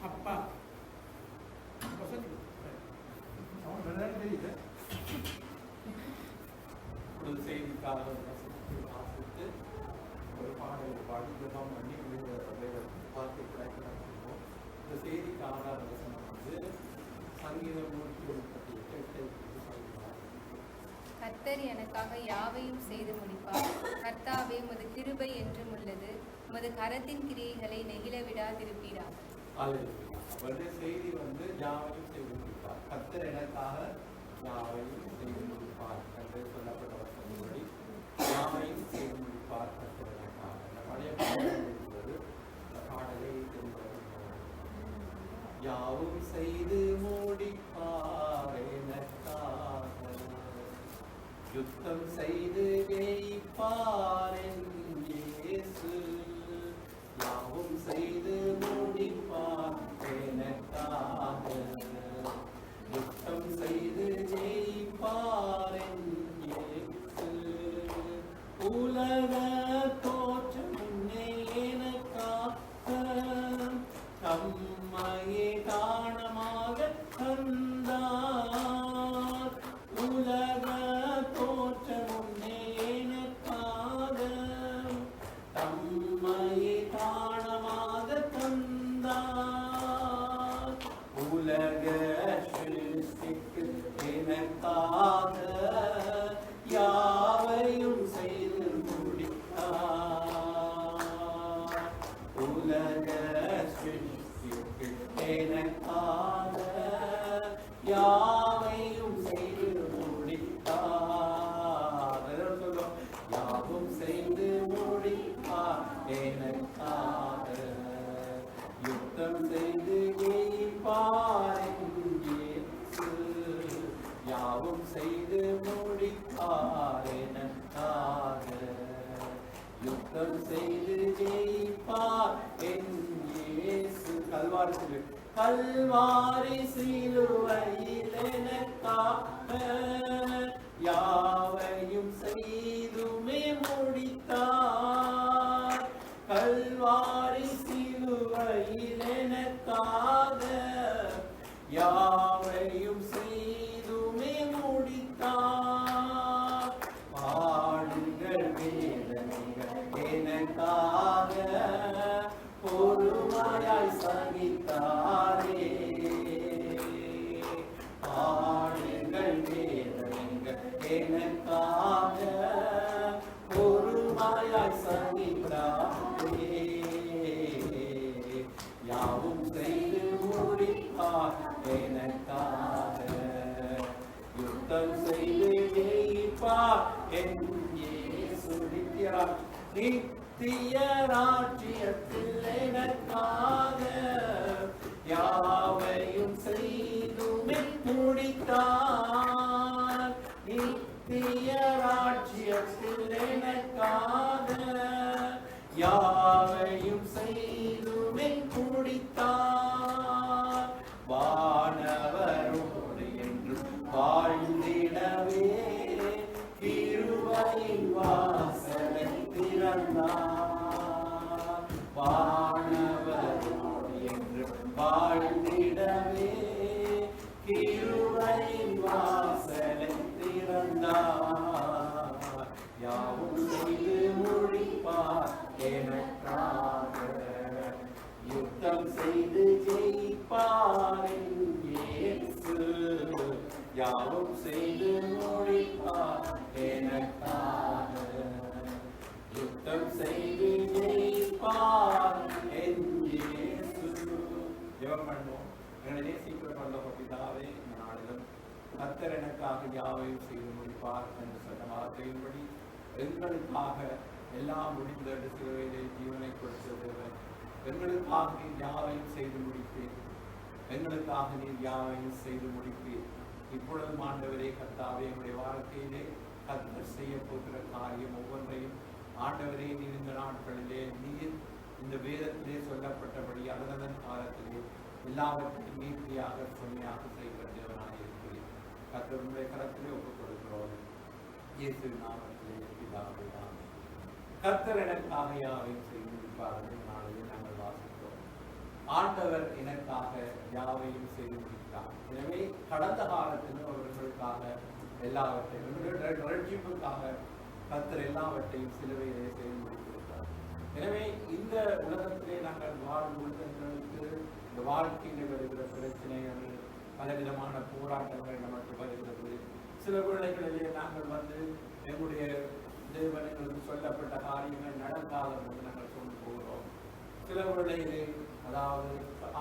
அப்பா ஒரு செய்திக்காக வாசித்து ஒரு பாடலை பாடி ஜெபம் பண்ணி பார்த்து கிடைக்கிறோம். இந்த செய்திக்காக வசனம் சங்கீதம் 138 கர்த்தர் எனக்காக யாவையும் செய்து முடிப்பார். கர்த்தாவே உமது கிருபை என்றும் உள்ளது. உமது கரத்தின் கிரியைகளை நெகிழ விடாதிருப்பீராக. அவருடைய செய்தி யாவையும் செய்து முடிப்பார். கர்த்தர் எனக்காக யாவையும் செய்து முடிப்பார் என்று சொல்லப்பட்ட வசனப்படி யாவையும் செய்து முடிப்பார் கர்த்தர் எனக்காக. இந்த பழைய பாடல் என்பது இந்த பாடலை யாவும் செய்து முடிப்பார் எனக்காக, யுத்தம் செய்து ஜெயிப்பார் என் இயேசு. யாவும் செய்து முடிப்பார் எனக்காக, யுத்தம் செய்து ஜெயிப்பார் என் இயேசு. உலக தோற்றம் முன்னே எனக்காக தம்மையே தானமாக தந்தார். உலக தோற்றம் முன்னே எனக்காக தம்மையே தானமாக தந்தார். உலக சிருஷ்டிக்கு எனக்காக யாவையும் செய்து முடித்தார். உலக சிருஷ்டிக்கு எனக்காக யாவையும் செய்து முடித்தார். யாவும் செய்து முடிப்பார் எனக்காக, யுத்தம் செய்து ஜெயிப்பார் என் இயேசு. யாவும் செய்து முடிப்பார் எனக்காக, யுத்தம் செய்து ஜெயிப்பார் என் இயேசு. கல்வாரி சிலுவையில் எனக்காக யாவையும் செய்துமே முடித்தார். கல்வாரி சிலுவையில் எனக்காக யாவையும் செய்துமே முடித்தார். பாடுங்கள் வேதனைகள் எனக்காக பொறுமையாய் சகித்தாரே. ராஜ்யத்தில் எனக்காக யாவையும் செய்துமே முடித்தார். நித்திய ராஜ்யத்தில் எனக்காக யாவையும் செய்துமே முடித்தார். வானவரோடு என்று வாழ்ந்திடவே கிருபையின் வாசலை திறந்தார். வானவரோடு என்று வாழ்ந்திடவே கிருபையின் வாசலை திறந்தார். யாவும் செய்து முடிப்பார் எனக்காக யுத்தம் செய்து ஜெயிப்பார் இயேசு. யாவும் செய்து முடிப்பார் எனக்காக யுத்தம் செய்து ஜெயிப்பார் இயேசு. ஜெபம் பண்ணுவோம். எங்களை நேசிக்கிற பரலோக பிதாவே, இந்த நாளிலும் கர்த்தர் எனக்காக யாவையும் செய்து முடிப்பார் என்று சொன்ன வார்த்தையின்படி எங்களுக்காக எல்லாம் முடிந்த சிலுவையிலே ஜீவனை கொடுத்தது. எங்களுக்காக நீர் யாவையும் செய்து முடிப்பேன். எங்களுக்காக நீர் யாவையும் செய்து முடிப்பேன். இப்பொழுது ஆண்டவரே கர்த்தாவே, எங்களுடைய வாழ்க்கையிலே கர்த்தர் செய்ய போகிற காரியம் ஒவ்வொன்றையும் ஆண்டவரே நீர் இந்த நாட்களிலே நீர் இந்த வேதத்திலே சொல்லப்பட்டபடி அதன் காலத்திலே எல்லாவற்றையும் நீர்த்தியாக சொன்னியாக செய்கிற தேவனாக இருக்கிறேன். கர்த்தருடைய கரத்திலே ஒப்புக் கொடுக்கிறோம். இயேசு நாமத்திலே பிதாவே ஆமென். கர்த்தர் எனக்காக யாவையும் செய்து முடிப்பார் என்று நாளிலே நாங்கள் வாசிக்கிறோம். ஆண்டவர் எனக்காக யாவையும் செய்து முடித்தார். எனவே கடந்த காலத்திலும் அவர்களுக்காக எல்லாவற்றையும் ரட்சிப்புக்காக கர்த்தர் எல்லாவற்றையும் சிலுவையிலே செய்து முடித்திருக்கிறார். எனவே இந்த உலகத்திலே நாங்கள் வாழும் எங்களுக்கு இந்த வாழ்க்கையில் வருகிற பிரச்சனைகள், பலவிதமான போராட்டங்கள் நமக்கு வருகிறது. சில வேளைகளிலே நாங்கள் எங்களுடைய தேவனுக்கு சொல்லப்பட்ட காரியங்கள் நடக்காத போது நாங்கள் சொல்லி போகிறோம். சில வேளையிலே அதாவது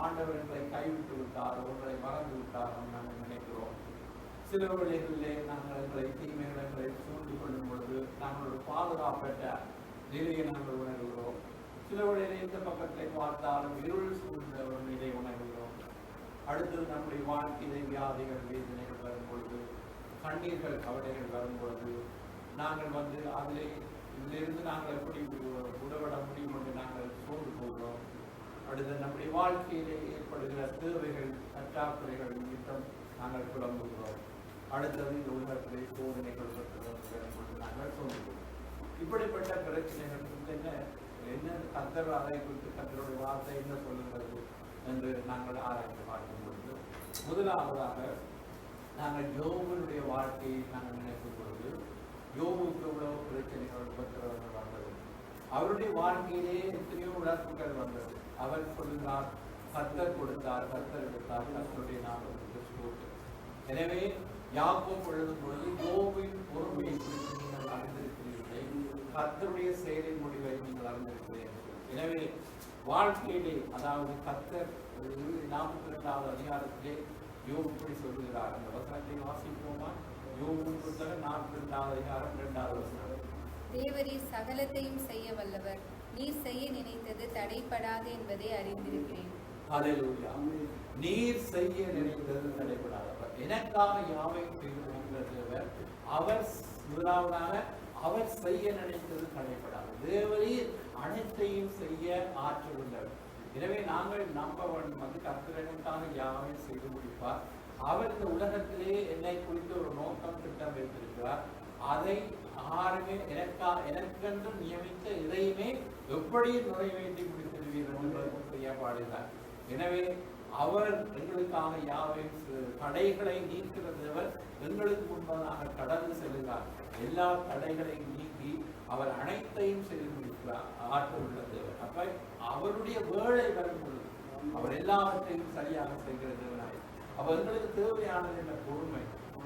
ஆண்டவர் எங்களை கைவிட்டு விட்டார், ஒன்றை மறந்து விட்டார் நாங்கள் நினைக்கிறோம். சில வேளைகளிலே நாங்கள் எங்களை தீமைகளை சூழ்ந்து கொள்ளும் பொழுது நாங்கள் ஒரு பாதுகாப்பற்ற நிலையை நாங்கள் உணர்கிறோம். சில வேளையிலே இந்த பக்கத்தை பார்த்தாலும் இருள் சூழ்ந்த ஒரு நிலையை உணர்கிறோம். அடுத்தது நம்முடைய வாழ்க்கையிலே வியாதிகள், வேதனைகள் வரும் பொழுது, கண்ணீர்கள், கவலைகள் வரும் பொழுது நாங்கள் அதிலே இதிலிருந்து நாங்கள் எப்படி உடவிட முடியும் என்று நாங்கள் சோர்ந்து போகிறோம். அடுத்து நம்முடைய வாழ்க்கையிலே ஏற்படுகிற தேவைகள், கற்றாக்குறைகள் நிமித்தம் நாங்கள் புலம்புகிறோம். அடுத்தது இந்த உலகத்திலே சோதனைகள் நாங்கள் சோர்ந்துகிறோம். இப்படிப்பட்ட பிரச்சனைகள் என்ன கர்த்தர் அதை குறித்து கர்த்தருடைய வார்த்தை என்ன சொல்லுகிறது என்று நாங்கள் ஆராய்ந்து பார்க்கும் பொழுது, முதலாவதாக நாங்கள் யோபுடைய வாழ்க்கையை நாங்கள் நினைக்கும் பொழுது யோபுக்கு இவ்வளவு பிரச்சனைகள், உபத்திரவங்கள் வந்தது. அவருடைய வாழ்க்கையிலே எத்தனையோ இழப்புகள் வந்தது. அவர் சொல்லுகிறார், கர்த்தர் கொடுத்தார், கர்த்தர் எடுத்தார், கர்த்தருடைய நாமத்துக்கு ஸ்தோத்திரம். எனவே யாக்கோபு எழுதும் பொழுது யோபின் பொறுமையை குறித்து நீங்கள் அறிந்திருக்கிறீர்களே, கர்த்தருடைய செயலின் முடிவை நீங்கள் அறிந்திருக்கிறீர்கள். எனவே வாழ்க்கையிலே அதாவது கர்த்தர் 42வது அதிகாரத்திலே யோபு இப்படி சொல்லுகிறார். அந்த வசனத்தை வாசிப்போமா? யோபு புத்தகம் 42வது அதிகாரம் 2வது வசனம். தேவரீர் சகலத்தையும் செய்ய வல்லவர், நீர் செய்ய நினைத்தது தடைப்படாது என்பதை அறிந்திருக்கிறேன். ஹல்லேலூயா. நீர் செய்ய நினைத்தது தடைப்படாதவர், எனக்காக யாவையும் செய்து முடிக்கிறவர். அவர் முதலாவதாக அவர் செய்ய நினைத்தது தடைப்படாது. தேவரீர் அனைத்தையும் செய்ய ஆற்றல் உள்ளவர். எனவே நாங்கள் நம்ப வேண்டும், கர்த்தருக்காக யாவையும் செய்து முடிப்பார். அவர் இந்த உலகத்திலே என்னை குறித்து ஒரு நோக்கம், திட்டம் வைத்திருக்கிறார். அதை யாருமே எனக்கென்று நியமித்த இதையுமே எப்படி நிறைவேற்றி முடித்திருவீர்கள் என்பதற்கு செய்யப்பாடுகிறார். எனவே அவர் எங்களுக்காக யாவையும் தடைகளை நீக்கிறவர் எங்களுக்கு முன்பதாக கடந்து செல்கிறார். எல்லா தடைகளையும் நீக்கி அவர் அனைத்தையும் செய்து முடிக்கிறார். ஆற்றல் உள்ள தேவன். அப்ப அவருடைய வேலை வரும் பொழுது அவர் எல்லாவற்றையும் சரியாக செய்கிற தேவனாய். அவர்களுக்கு தேவையானது என்ற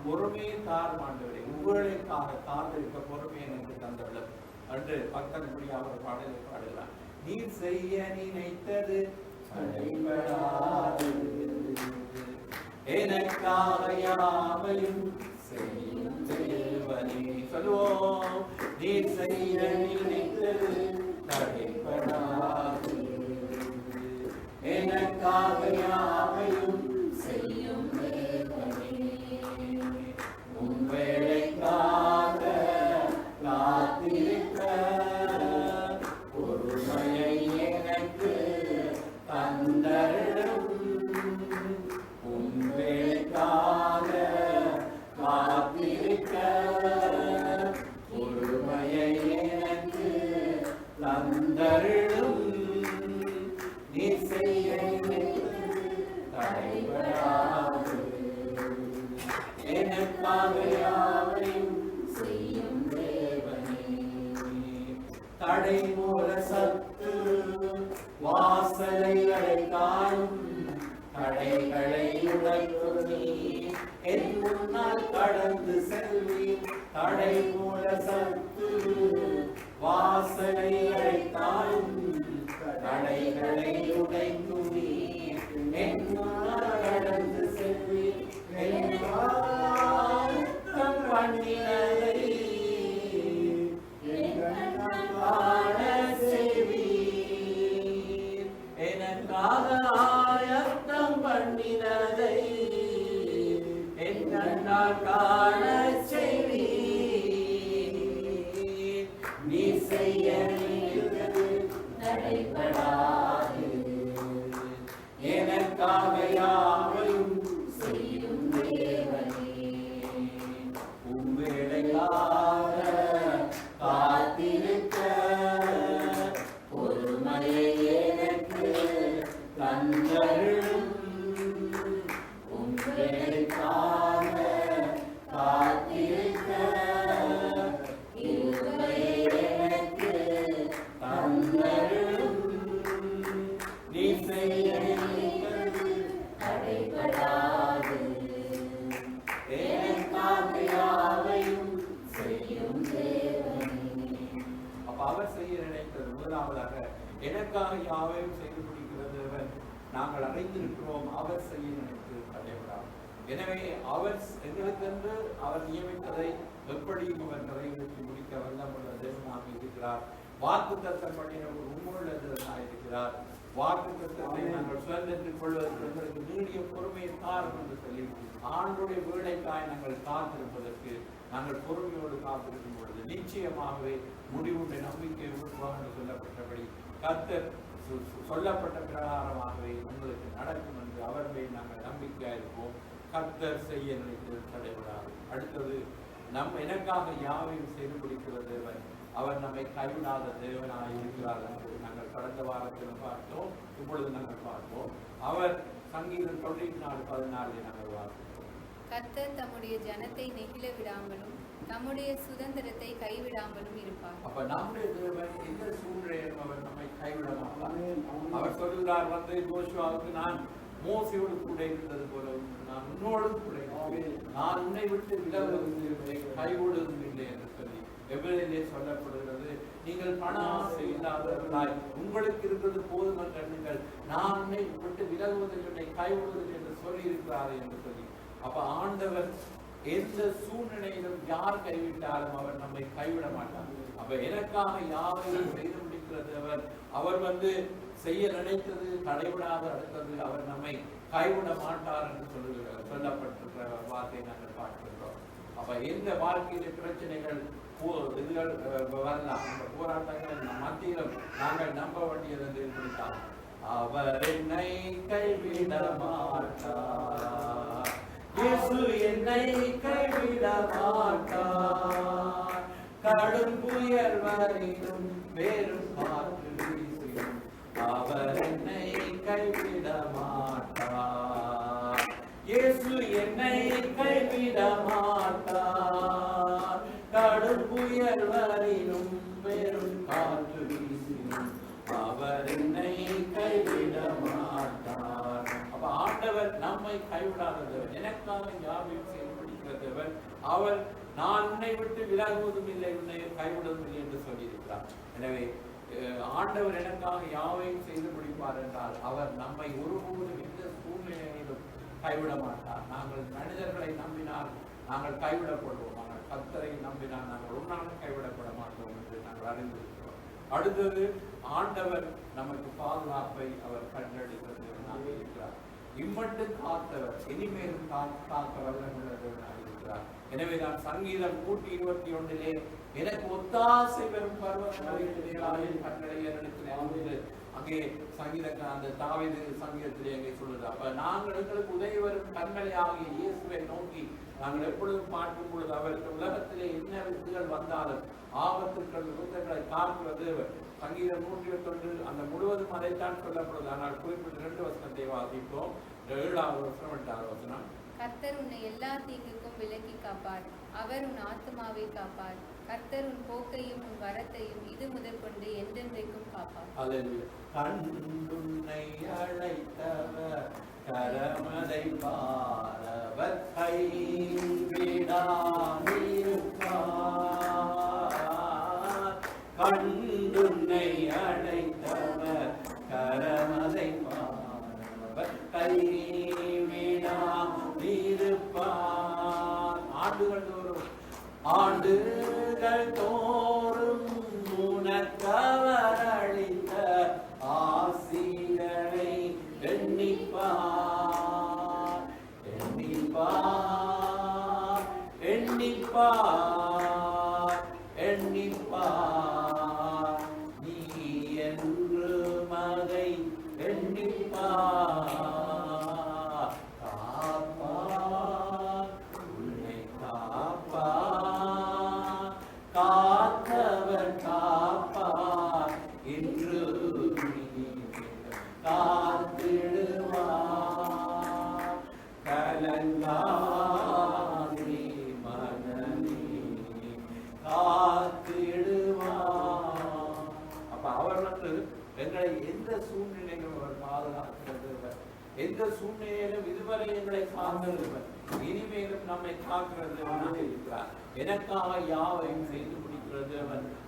பொறுமையை தாருமாண்டவரை உங்களுக்காக காத்திருக்க பொறுமையை எனக்கு தந்தவர்கள் என்று பக்தன் இப்படி அவர் பாடலை பாடுகிறார். நீர் செய்ய நினைத்தது தடைபடாது, எனக்காக யாவையும் செய்யும் தேவனே. சொல்லுவோம், நீர் செய்ய நினைத்தது தடைபடாது. எனக்காக யாவையும் செய்யும் தேவனே, உன் வேலைக்காக காத்திருக்க பொறுமையை எனக்கு தந்தருளும். உன் வேலைக்காக காத்திருக்க பொறுமையை எனக்கு தந்தருளும். நீ செய்ய தடைபடாது. எனக்காக யாவையும் செய்யும் தேவனே, தடை மூல சத்து வாசலைகளை காணும். தடைகளை உடைக்கும் நீ என் முன்னால் கடந்து செல்வி. தடை மூல சத்து வாசலைகளை காணும். தடைகளை உடைக்கும் நீ என் முன்னால் கடந்து செல்வி. என் பண்ணினதை காண செய்வீர். எனக்காக ஆயத்தம் பண்ணினதை என் கண்ணால் காண செய்வீர். நீ செய்ய நினைத்தது தடைபடாது. எனக்காக யாவையும் செய்யும் தேவனே, உன் வேலைக்காக காத்திருக்க பொறுமையை எனக்கு தந்தருளும். உன் வேலைக்காக காத்திருக்க கிருபையை எனக்கு தந்தருளும். நீ செய்ய நினைத்தது தடைபடாது. எனக்காக யாவையும் செய்யும் தேவனே, அப்ப அவர் செய்ய நினைத்தது முதலாவதாக எனக்காக யாவையும் செய்து முடிக்கிறது. நாங்கள் அறிந்திருக்கிறோம் அவர் செய்ய நினைத்து தடைபடாது. எனவே அவர் எங்களுக்கென்று அவர் நியமித்ததை எப்படியும் அவர் நிறைவேற்றி முடிக்க வல்லமுள்ள தேவனாக இருக்கிறார். வாக்கு தத்தம் பண்ணினவர் உண்மையுள்ள தேவனாக இருக்கிறார். வாக்கு தத்தத்தை நாங்கள் சுதந்திரித்துக் கொள்வதற்கு எங்களுக்கு நீடிய பொறுமையை காரணம் என்று சொல்லி ஆண்டுடைய வேலைக்காய் நாங்கள் காத்திருப்பதற்கு நாங்கள் பொறுமையோடு காத்திருக்கும் பொழுது நிச்சயமாகவே முடிவுடைய நம்பிக்கை உருவாக என்று சொல்லப்பட்டபடி கர்த்தர் சொல்லப்பட்ட பிரகாரமாகவே உங்களுக்கு நடக்கும் என்று அவர் மேல் நாங்கள் நம்பிக்கையாக இருப்போம். கர்த்தர் செய்ய நினைத்து தடைபடாது. அடுத்தது எனக்காக யாவையும் செய்து முடிக்கிற தேவன் அவர் நம்மை கைவிடாத தேவனாக இருக்கிறார் என்று நாங்கள் கடந்த வாரத்திலும் பார்த்தோம். இப்பொழுது நாங்கள் பார்ப்போம். அவர் சங்கீதம் 94:14 நாங்கள் வாசிப்போம். கர்த்தர் தம்முடைய ஜனத்தை நெகிழ விடாமலும் நம்முடைய சுதந்திரத்தை கைவிடாமலும் இருப்பார். அப்ப நம்முடைய தேவன் எந்த சூழ்நிலையிலும் அவர் நம்மை கைவிட மாட்டார். அவர் சொல்கிறார் யோசுவாவுக்கு, நான் மோசையோடு கூட இருந்தது போல நான் உன்னோடும் கூட நான் உன்னை விட்டு விலகுவதில்லை கைவிடுவதும் இல்லை என்று சொல்லி எவ்வளவிலே சொல்லப்படுகிறது. நீங்கள் பண ஆசை இல்லாதவர்களாய் உங்களுக்கு இருந்தது போதும் என்று எண்ணுங்கள், நான் உன்னை விட்டு விலகுவதில்லை கைவிடுவதில்லை என்று சொல்லி இருக்கிறார் என்று சொல்லி. அப்ப ஆண்டவர் எந்த சூழ்நிலையிலும் யார் கைவிட்டாலும் அவர் நம்மை கைவிட மாட்டார். அப்ப எனக்காக யாரையும் செய்து முடிக்கிறது அவர் செய்ய நினைத்தது தடைவிடாத அடுத்தது அவர் நம்மை கைவிட மாட்டார் என்று சொல்லப்பட்டிருக்கிற வார்த்தையை நாங்கள் பார்க்கின்றோம். அப்ப எந்த வாழ்க்கையில பிரச்சனைகள் இதுகள் வரலாம், அந்த போராட்டங்கள் மத்தியிலும் நாங்கள் நம்ப வேண்டியது என்று இருக்கிறார். அவர் என்னை கைவிட மாட்டார், இயேசு என்னை கைவிட மாட்டார். கடும் புயல் வரையிலும் வேறும் காற்று வீசிலும் அவர் என்னை கைவிட மாட்டார். இயேசு என்னை கைவிட மாட்டார். கடும் புயல் வரையிலும் வேறும் காற்று வீசிலும் அவர் என்னை கைவிட மாட்டார். அப்ப ஆண்டவர் நம்மை கைவிடாதவர், எனக்காக யாவையும் செயல்படுகிறவர். அவர் நான் உன்னை விட்டு விலகுவதும் இல்லை, உன்னை கைவிடுவதும் இல்லை என்று சொல்லியிருக்கிறார். எனவே ஆண்டவர் எனக்காக யாவையும் செய்து முடிப்பார் என்றால் அவர் நம்மை ஒருபோதும் எந்த சூழ்நிலையிலும் கைவிட மாட்டார். நாங்கள் மனிதர்களை நம்பினால் நாங்கள் கைவிடப்படுவோம், ஆனால் கர்த்தரை நம்பினால் நாங்கள் ஒரு நாளும் கைவிடப்பட மாட்டோம் என்று நாங்கள் அறிந்திருக்கிறோம். அடுத்தது ஆண்டவர் நமக்கு பாதுகாப்பை அவர் கண்டெடுக்கிறவனாக இருக்கிறார். இம்மட்டும் காத்தவர் இனிமேலும் காக்க வல்லமுள்ளவனாக இருக்கிறார். எனவே நான் சங்கீதம் 121 எனக்கு ஒத்தாசை பெறும் பர்வதங்களின் கண்களை ஏறெடுக்கிறேன் அங்கே சங்கீதக்காரன் அந்த தாவீது சங்கீதத்திலே அங்கே சொல்லுது. அப்ப நாங்கள் எங்களுக்கு உதவி வரும் கண்களை ஆகிய இயேசுவை நோக்கி நாங்கள் எப்பொழுதும் பார்க்கும் பொழுது அவருக்கு உலகத்திலே என்ன வித்துகள் வந்தாலும் ஆபத்துக்கள் விபத்துகளை காக்கிறது. சங்கீதம் 121 அந்த முழுவதும் அதைத்தான் சொல்லப்படுது. ஆனால் குறிப்பிட்ட 2 வசனத்தை வாசிப்போம். 7வது வசனம் 8வது வசனம். கர்த்தர் உன்னை எல்லா தீங்குக்கும் விலக்கி காப்பார், அவர் உன் ஆத்துமாவை காப்பார். கர்த்தர் உன் போக்கையும் உன் வரத்தையும் இது முதற்கொண்டு என்றென்றைக்கும் காப்பார். அல்லேலூயா. கண்டுன்னை அழைத்தவர் கரமதை பாரவர் கைவிடாதிருப்பார். கண்டுன்னை அழைத்தவர் கரமதை பாரவர் கைவிடாதிருப்பார். ஆண்டுகள் தோறும் உனக்கவர் அளித்த ஆசிகளை எண்ணிப்பார் எண்ணிப்பார் எண்ணிப்பார் எண்ணிப்பார். நீ என்று மதை எண்ணிப்பார். காப்பார் உன்னை காப்பார், காத்தவர் காப்பார் இன்று காத்திடுவார். கலங்காதே மனமே காத்திடுவார். அப்ப அவர் எங்களை எந்த சூழ்நிலையிலும் அவர் பாதுகாக்கிறது, எந்த சூழ்நிலையிலும் இதுவரை எங்களை காக்கிறவர் இனிமேலும் நம்மை காக்கிறவர் இருக்கிறார். எனக்காக யாவையும் செய்து முடிக்கிறது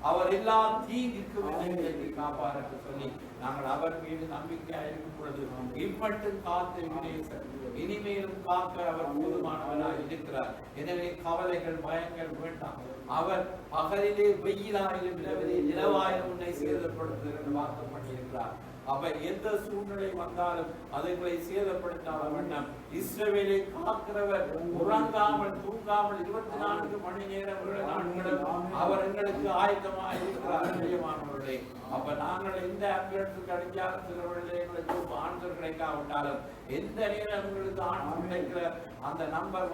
அவர் எல்லா தீங்குக்கும் என்னை காப்பார் என்று சொல்லி நாங்கள் அவர் மீது நம்பிக்கையாக இருக்கும் பொழுது இம்மட்டும் காத்த வினேசன் இனிமேலும் காக்க அவர் போதுமானவராக இருக்கிறார். எனவே கவலைகள் பயங்கள் வேண்டாம். அவர் பகலிலே வெயிலாயிலும் இரவிலே நிலவாயிலும் உன்னை சேதப்படுத்துகிற வார்த்தை பண்ணியிருக்கிறார். அவர் எந்த சூழ்நிலை வந்தாலும் அதுகளை சேதப்படுத்தாத வண்ணம் இஸ்ரவேலை காக்கிறவர் உறங்காமல் தூங்காமல் 24 மணி நேரம் நாட்களும் அவர் எங்களுக்கு ஆயத்தமாக இருக்கிறார். பிரியமானவர்களே, அப்ப நாங்கள் எந்த ஆம்புலன்ஸுக்கு அடிக்காத சிலவர்களே எங்களுக்கு ஆன்சர் கிடைக்காவிட்டாலும் எந்த நேரம் எங்களுக்கு ஆன்சர் கிடைக்கிற அந்த நம்பர்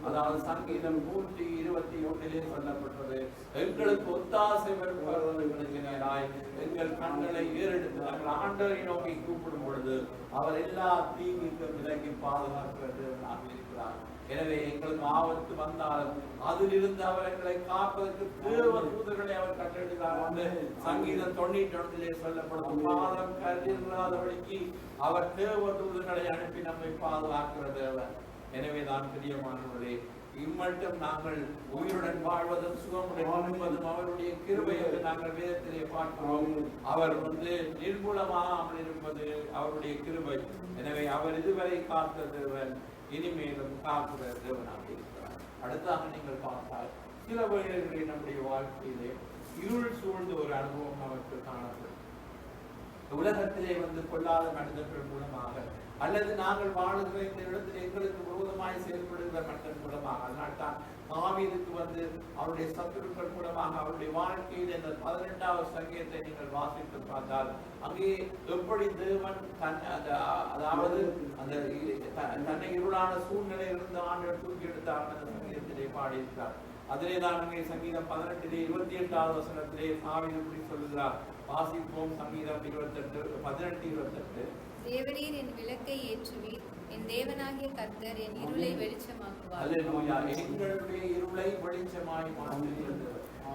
அதாவது சங்கீதம் 121 சொல்லப்பட்டது. எங்களுக்கு ஒத்தாசை வருவர்களுக்கு நேராய் எங்கள் கண்களை ஏறெடுத்து நாங்கள் ஆண்டவரை நோக்கி கூப்பிடும் பொழுது அவர் எல்லா தீங்குக்கும் விலக்கி பாதுகாக்கிறது இருக்கிறார். எனவே எங்களுக்கு ஆபத்து வந்தாலும் அதிலிருந்து அவர் எங்களை காப்பதற்கு தேவ தூதர்களை அவர் கட்டளையிட்டார் என்று சங்கீதம் 91 சொல்லப்படும். பாதம் கருதில்லாதபடிக்கு அவர் தேவ தூதர்களை அனுப்பி நம்மை பாதுகாக்கிறது அவர். எனவே தான் பிரியமானவர்களே, இம்மட்டும் நாங்கள் உயிருடன் வாழ்வதும் சுகமுடன் அவருடைய கிருபை என்று நாங்கள் வேதத்திலே பார்க்கிறோம். அவர் நிர்மூலமாகாமல் இருப்பது அவருடைய கிருபை. எனவே அவர் இதுவரை காத்த தேவன் இனிமேலும் காக்கிற தேவனாக இருக்கிறார். அடுத்தாக நீங்கள் பார்த்தால் சில வேளைகளில் நம்முடைய வாழ்க்கையிலே இருள் சூழ்ந்த ஒரு அனுபவம் நமக்கு காணப்படும். உலகத்திலே கொள்ளாத மனிதர்கள் மூலமாக அல்லது நாங்கள் வாழுகிற இந்த இடத்தில் எங்களுக்கு விரோதமாய் செயல்படுகிற மனிதன் மூலமாக, அதனால்தான் தாவீதுக்கு அவருடைய சத்துருக்கள் மூலமாக அவருடைய வாழ்க்கையில் இந்த 18வது சங்கீதத்தை நீங்கள் வாசித்து பார்த்தால் அங்கே எப்படி தேவன் அதாவது அந்த தன்னை இருளான சூழ்நிலையிலிருந்து ஆண்டவர் தூக்கி எடுத்தார் அந்த சங்கீதத்திலே பாடியிருக்கிறார். அதிலே தான் அங்கே சங்கீதம் 18 28வது வசனத்திலே தாவீது இப்படி சொல்லுகிறார். வாசிப்போம். சங்கீதம் 18:28. தேவரீர் என் விளக்கை ஏற்றுவீர், என் தேவனாகிய கர்த்தர் என் இருளை வெளிச்சமாக்குவார். அல்லேலூயா. எங்களுடைய இருளை வெளிச்சமாய் மாற்றுகிறது.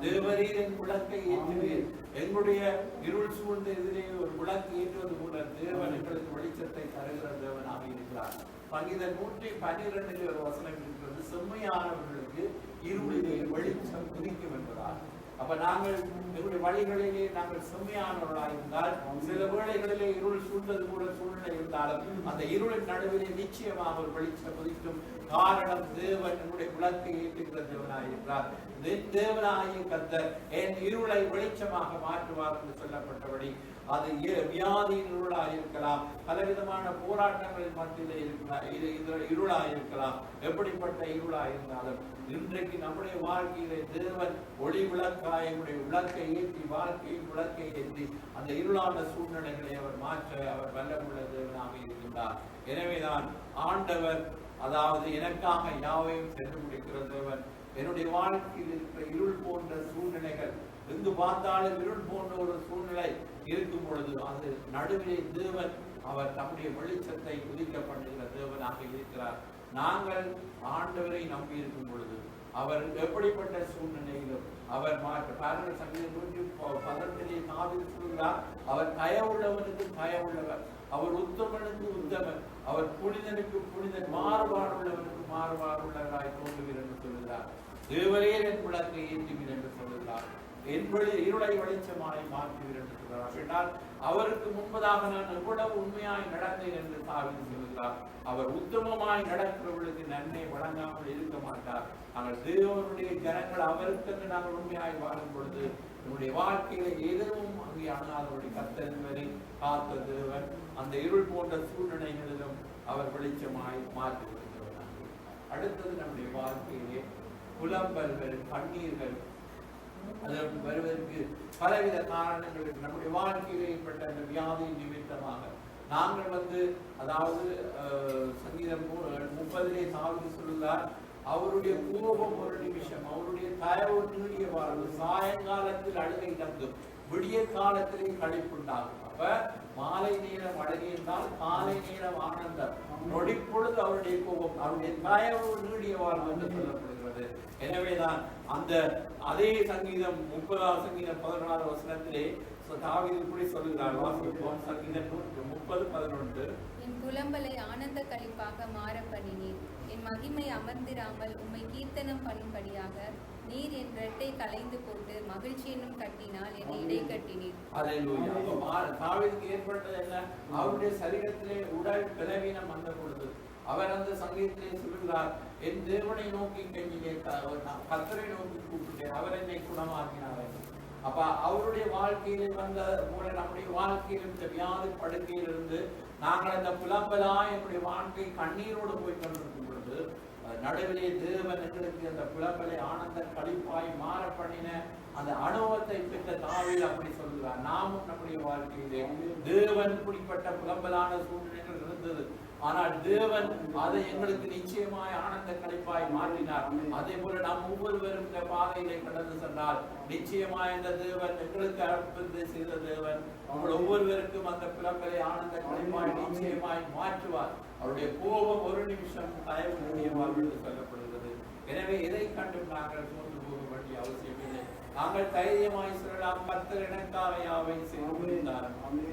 தேவரீர் என் விளக்கை ஏற்றுவீர். எங்களுடைய இருள் சூழ்ந்த எதிரே ஒரு விளக்கு ஏற்றுவது போல தேவன் எங்களுக்கு வெளிச்சத்தை தருகிற தேவனாக இருக்கிறார். சங்கீதம் 112 ஒரு வசனம் இருக்கிறது. செம்மையானவர்களுக்கு இருளிலே வெளிச்சம் உதிக்கும் என்பதால் அப்ப நாங்கள் எங்களுடைய வழிகளிலே நாங்கள் செம்மையானவர்களாக இருந்தால் சில வேளைகளிலே இருள் சூழ்ந்தது கூட சூழ்நிலை இருந்தாலும் அந்த இருளின் நடுவிலே நிச்சயமாக ஒரு வெளிச்சம் உதிக்கும். காரணம் தேவன் என்னுடைய விளக்கை ஏற்றுகிற தேவனாய் இருக்கிறார். தேவனாகிய கர்த்தர் என் இருளை வெளிச்சமாக மாற்றுவார் என்று சொல்லப்பட்டபடி அது வியாதியின் இருளாக இருக்கலாம், பலவிதமான போராட்டங்களின் மத்தியிலே இருளாக இருக்கலாம். எப்படிப்பட்ட இருளாக இருந்தாலும் இன்றைக்கு நம்முடைய வாழ்க்கையிலே தேவன் ஒளி விளக்காய் என்னுடைய விளக்கை ஏற்றி வாழ்க்கையின் விளக்கை ஏற்றி அந்த இருளான சூழ்நிலைகளை அவர் மாற்ற அவர் வல்லமுள்ள தேவனாக இருக்கின்றார். எனவேதான் ஆண்டவர் அதாவது எனக்காக யாவையும் சென்று முடிக்கிற தேவன் என்னுடைய வாழ்க்கையில் இருக்கிற இருள் போன்ற சூழ்நிலைகள் எங்கு பார்த்தாலும் இருள் போன்ற ஒரு சூழ்நிலை இருக்கும் பொழுது அது நடுவிலே தேவன் அவர் நம்முடைய வெளிச்சத்தை உதிக்க பண்ணுகிற தேவனாக இருக்கிறார். நாங்கள் ஆண்டவரை நம்பி இருக்கும் பொழுது அவர் எப்படிப்பட்ட சூழ்நிலையிலும் அவர் பாருங்கள், சங்கீதம் 118 தாவீது சொல்கிறார், அவர் தயவுள்ளவனுக்கு தயவுள்ளவர், அவர் உத்தமனுக்கு உத்தமன், அவர் புனிதனுக்கு புனிதன், மாறுபாடுள்ளவனுக்கு மாறுபாடுள்ளவராய் தோன்றுவீர் என்று சொல்கிறார். தேவரே என் விளக்கை ஏற்றுவீர் என்று சொல்கிறார். என் இருளை வெளிச்சமாய் மாற்றுவீர் என்று சொல்கிறார். என்றால் அவருக்கு முன்பதாக நான் எவ்வளவு உண்மையாய் நடந்தேன் என்று தாவீது சொல்கிறார். அவர் உத்தமமாய் நடக்கிறவர்களுக்கு நன்மை வழங்காமல் இருக்க மாட்டார். நாங்கள் தேவனுடைய ஜனங்கள் அவருக்கு நாங்கள் உண்மையாய் வாழும் பொழுது நம்முடைய வாழ்க்கையில எதுவும் அங்கே அணுகாதவருடைய கர்த்தர் என்பதை காத்த தேவன் அந்த இருள் போன்ற சூழ்நிலைகளிலும் அவர் வெளிச்சமாய் மாற்றி வருகிறவராக. அடுத்தது நம்முடைய வாழ்க்கையிலே புலம்பல்கள், கண்ணீர்கள் அதற்கு வருவதற்கு பலவித காரணங்கள் இருக்கு. நம்முடைய வாழ்க்கையில் ஏற்பட்ட அந்த வியாதி நிமித்தமாக நாங்கள் அதாவது சங்கீதம் 30 தாவீது சொல்லுகிறார், அவருடைய கோபம் ஒரு நிமிஷம், அவருடைய தயவு நீடிய வாழ்வு, சாயங்காலத்தில் அழுகை தங்கும், விடிய காலத்திலே களிப்புண்டாகும். அப்ப மாலை நேரம் அழகி என்றால் காலை நேரம் ஆனந்தம், நொடிப்பொழுது அவருடைய கோபம், அவருடைய தயவு நீடிய வாழ்வு என்று சொல்லப்படுகிறது. எனவேதான் அந்த அதே சங்கீதம் 30 வசனத்திலே தாவீது இப்படி சொல்லுகிறார். வாசிப்போம். சங்கீதம் 30:11. என் புலம்பலை ஆனந்த களிப்பாக மாற பண்ணினீர், என் மகிமை அமர்ந்திராமல் உம்மை கீர்த்தனம் பண்ணும்படியாக நீர் என் இரட்டை கலைந்து போட்டு மகிழ்ச்சி என்னும் கட்டினால் என்னை இடை கட்டினீர். அல்லேலூயா. தாவீதுக்கு ஏற்பட்டது என்ன? அவருடைய சரீரத்திலே உடல் பலவீனம் வந்த பொழுது அவர் அந்த சங்கீதத்திலே சொல்லுகிறார், என் தேவனை நோக்கி கெஞ்சினேன், கர்த்தரை நோக்கி கூப்பிட்டேன், அவர் என்னை குணமாக்கினார். அப்ப அவருடைய வாழ்க்கையிலே வந்த போல நம்முடைய வாழ்க்கையில் இந்த வியாதி படுக்கையிலிருந்து நாங்கள் அந்த புலம்பலா என்னுடைய வாழ்க்கை கண்ணீரோடு போய் கொண்டிருக்கும் பொழுது நடுவிலே தேவன் எங்களுக்கு அந்த புலம்பலை ஆனந்த களிப்பாய் மாற பண்ணின அந்த அனுபவத்தை பெற்ற தாவீது அப்படி சொல்கிறார். நாமும் நம்முடைய வாழ்க்கையிலே தேவன் இப்படிப்பட்ட புலம்பலான சூழ்நிலைகள் இருந்தது, ஆனால் தேவன் அதை எங்களுக்கு நிச்சயமாய் ஆனந்த களிப்பாய் மாற்றினார். அதே போல நாம் ஒவ்வொருவரும் இந்த பாதையிலே கடந்து சென்றால் நிச்சயமாய் அந்த தேவன் எங்களுக்கு அர்ப்பணத்தை செய்த தேவன் உங்கள் ஒவ்வொருவருக்கும் அந்த புலம்பலை ஆனந்த களிப்பாய் நிச்சயமாய் மாற்றுவார். அவருடைய கோபம் ஒரு நிமிஷம் தயவு முடியவார் என்று சொல்லப்படுகிறது. எனவே இதை கண்டு நாங்கள் சோர்ந்து போக வேண்டிய அவசியம் இல்லை. நாங்கள் தைரியமாய் சொல்லலாம், கர்த்தர் எனக்காக யாவையும் செய்து முடித்தார்,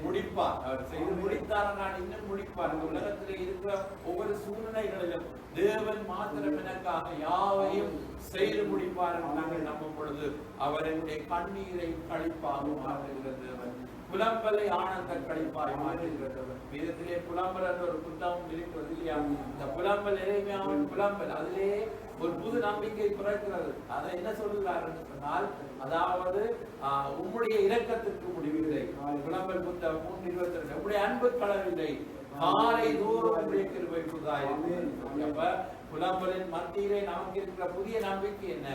முடிப்பார். அவர் செய்து முடித்தார், நான் இன்னும் முடிப்பார். இந்த உலகத்திலே இருக்கிற ஒவ்வொரு சூழ்நிலைகளிலும் தேவன் மாத்திரம் எனக்காக யாவையும் செய்து முடிப்பார் என்று நாங்கள் நம்பும் பொழுது அவர் என்னுடைய கண்ணீரை களிப்பாக மாற்றுகிற தேவன், புலம்பலை ஆனந்த களிப்பாய் மாற்றுகிறது. வேதத்திலே புலம்பல் என்ற ஒரு புத்தகம் இருக்கிறது இல்லையா? இந்த புலம்பல் எளிமையான புலம்பல், அதிலே ஒரு புது நம்பிக்கை பிறக்கிறது. அதை என்ன சொல்லுகிறார் என்று சொன்னால், அதாவது உம்முடைய இரக்கத்திற்கு முடிவில்லை. புலம்பல் புத்தகம் 3:22. உம்முடைய அன்பு களவில்லை, காலை தூரம் உம்முடைய கிருபை புதிதாயிருக்கிறது. அப்ப புலம்பலின் மத்தியிலே நமக்கு இருக்கிற புதிய நம்பிக்கை என்ன?